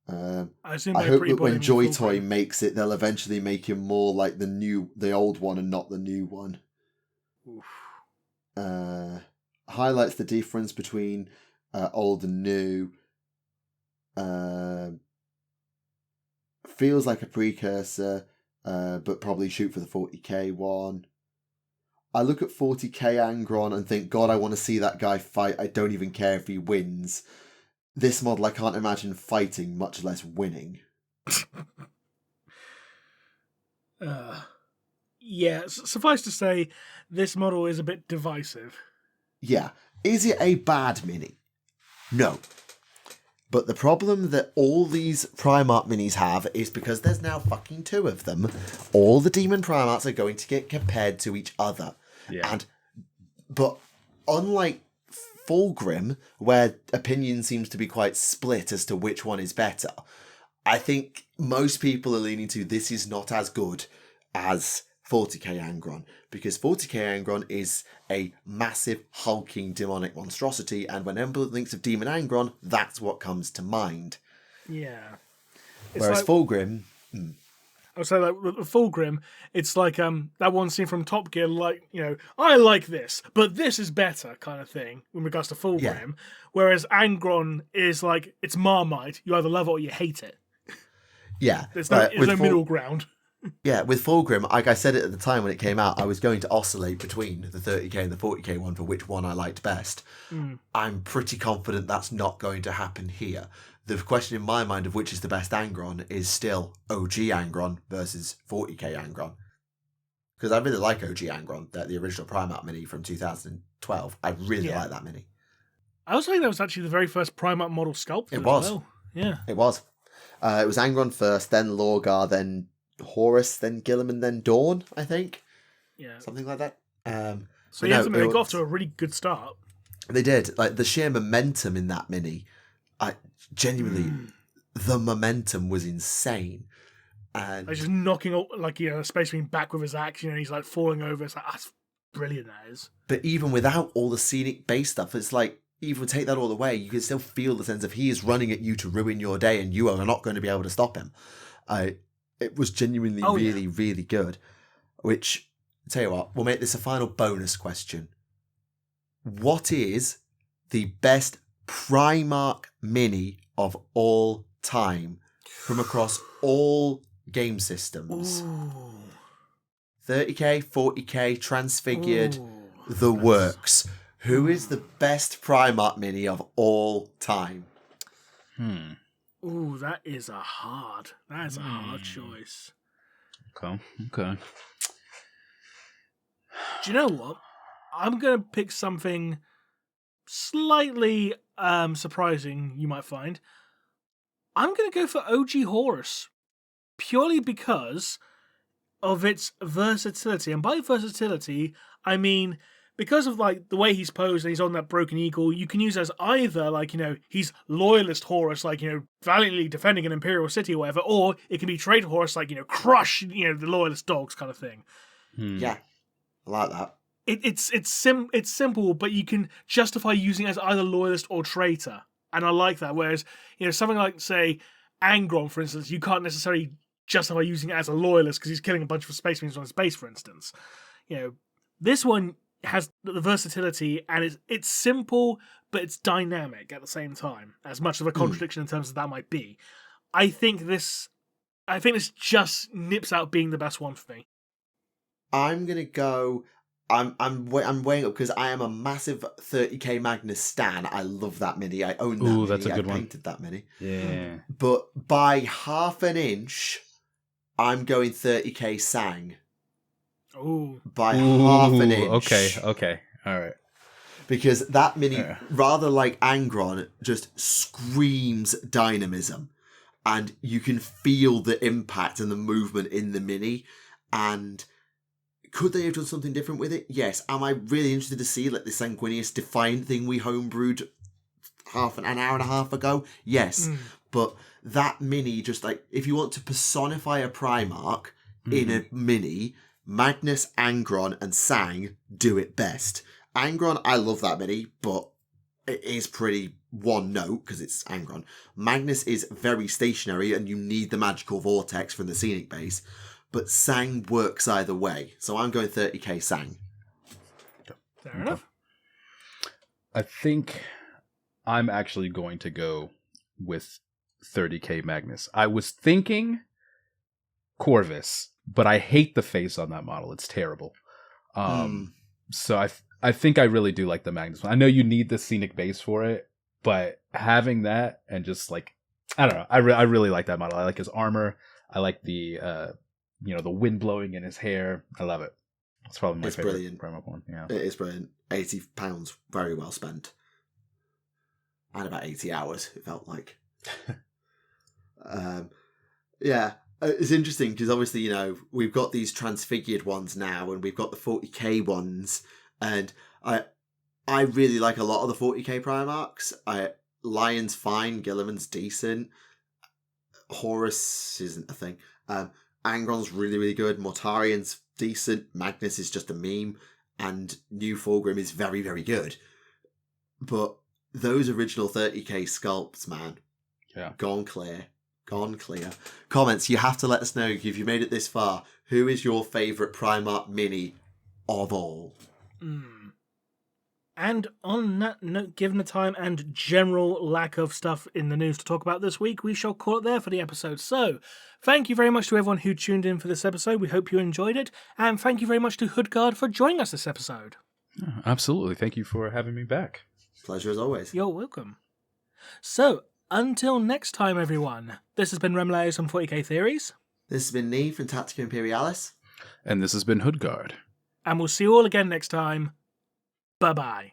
I hope that when Joy Toy makes it, they'll eventually make him more like the old one and not the new one. Oof. Highlights the difference between old and new. Feels like a precursor, but probably shoot for the 40k one. I look at 40k Angron and think, God, I want to see that guy fight. I don't even care if he wins. This model I can't imagine fighting, much less winning. Yeah, suffice to say, this model is a bit divisive. Yeah. Is it a bad mini? No. But the problem that all these Primarch minis have is because there's now fucking 2 of them, all the Daemon Primarchs are going to get compared to each other. Yeah. But unlike Fulgrim, where opinion seems to be quite split as to which one is better, I think most people are leaning to this is not as good as 40k Angron, because 40k Angron is a massive hulking demonic monstrosity, and when everyone thinks of Demon Angron, that's what comes to mind. Yeah. Whereas like, Fulgrim... I would say like with Fulgrim, it's like that one scene from Top Gear, like, you know, I like this, but this is better kind of thing in regards to Fulgrim. Yeah. Whereas Angron is like, it's Marmite. You either love it or you hate it. Yeah. There's no middle ground. Yeah, with Fulgrim, like I said it at the time when it came out, I was going to oscillate between the 30k and the 40k one for which one I liked best. I'm pretty confident that's not going to happen here. The question in my mind of which is the best Angron is still OG Angron versus 40k Angron. Because I really like OG Angron, the original Primarch mini from 2012. I really like that mini. I was thinking that was actually the very first Primarch model sculpted. It was. As well. Yeah. It was. It was Angron first, then Lorgar, then Horus, then Guilliman, then Dawn, I think. Yeah. Something like that. So yeah, they got off to a really good start. They did. Like the sheer momentum in that mini, genuinely, the momentum was insane. And like just knocking Space Marine back with his axe, and he's like falling over. It's like, that's brilliant, that is. But even without all the scenic base stuff, it's like, even take that all away, you can still feel the sense of he is running at you to ruin your day, and you are not going to be able to stop him. It was genuinely really good. Which, I'll tell you what, we'll make this a final bonus question. What is the best Primarch mini of all time from across all game systems? Ooh. 30k, 40k, Transfigured, the works. Who is the best Primarch mini of all time? Ooh, that is a hard choice. Okay. Do you know what? I'm going to pick something slightly surprising, you might find. I'm going to go for OG Horus, purely because of its versatility. And by versatility, I mean, because of like the way he's posed and he's on that broken eagle, you can use as either he's loyalist Horus, valiantly defending an imperial city or whatever, or it can be traitor Horus, crush the loyalist dogs kind of thing. Yeah, I like that. It's simple, but you can justify using it as either loyalist or traitor, and I like that. Whereas something like, say, Angron, for instance, you can't necessarily justify using it as a loyalist because he's killing a bunch of Space Marines on his base, for instance. This one has the versatility, and it's simple, but it's dynamic at the same time. As much of a contradiction in terms of that might be, I think this just nips out being the best one for me. I'm gonna go. I'm weighing up because I am a massive 30k Magnus stan. I love that mini. I own that mini. That's a good I one. painted that mini. Yeah. But by half an inch, I'm going 30k Sang. Ooh. By half an inch. Okay. All right. Because that mini, rather like Angron, just screams dynamism. And you can feel the impact and the movement in the mini. And could they have done something different with it? Yes. Am I really interested to see like the Sanguinius Defiant thing we homebrewed an hour and a half ago? Yes. But that mini, just like, if you want to personify a Primarch in a mini, Magnus, Angron, and Sang do it best. Angron, I love that mini, but it is pretty one note because it's Angron. Magnus is very stationary and you need the magical vortex from the scenic base. But Sang works either way. So I'm going 30k Sang. Fair enough. I think I'm actually going to go with 30k Magnus. I was thinking Corvus, but I hate the face on that model. It's terrible. So I think I really do like the Magnus one. I know you need the scenic base for it, but having that and just like, I don't know. I really like that model. I like his armor. I like the the wind blowing in his hair. I love it. It's probably my favorite Primarch one. Yeah, it is brilliant. £80, very well spent, and about 80 hours. It felt like. It's interesting because obviously we've got these transfigured ones now, and we've got the 40k ones, and I really like a lot of the 40k Primarchs. Lion's fine, Gilliman's decent, Horus isn't a thing. Angron's really, really good. Mortarian's decent. Magnus is just a meme. And New Fulgrim is very, very good. But those original 30k sculpts, man. Yeah. Gone clear. Comments, you have to let us know if you made it this far. Who is your favourite Primarch mini of all? And on that note, given the time and general lack of stuff in the news to talk about this week, we shall call it there for the episode. So, thank you very much to everyone who tuned in for this episode. We hope you enjoyed it. And thank you very much to HoodGuard for joining us this episode. Absolutely. Thank you for having me back. Pleasure as always. You're welcome. So, until next time, everyone, this has been Remleiz from 40k Theories. This has been Neve from Tactica Imperialis. And this has been HoodGuard. And we'll see you all again next time. Bye-bye.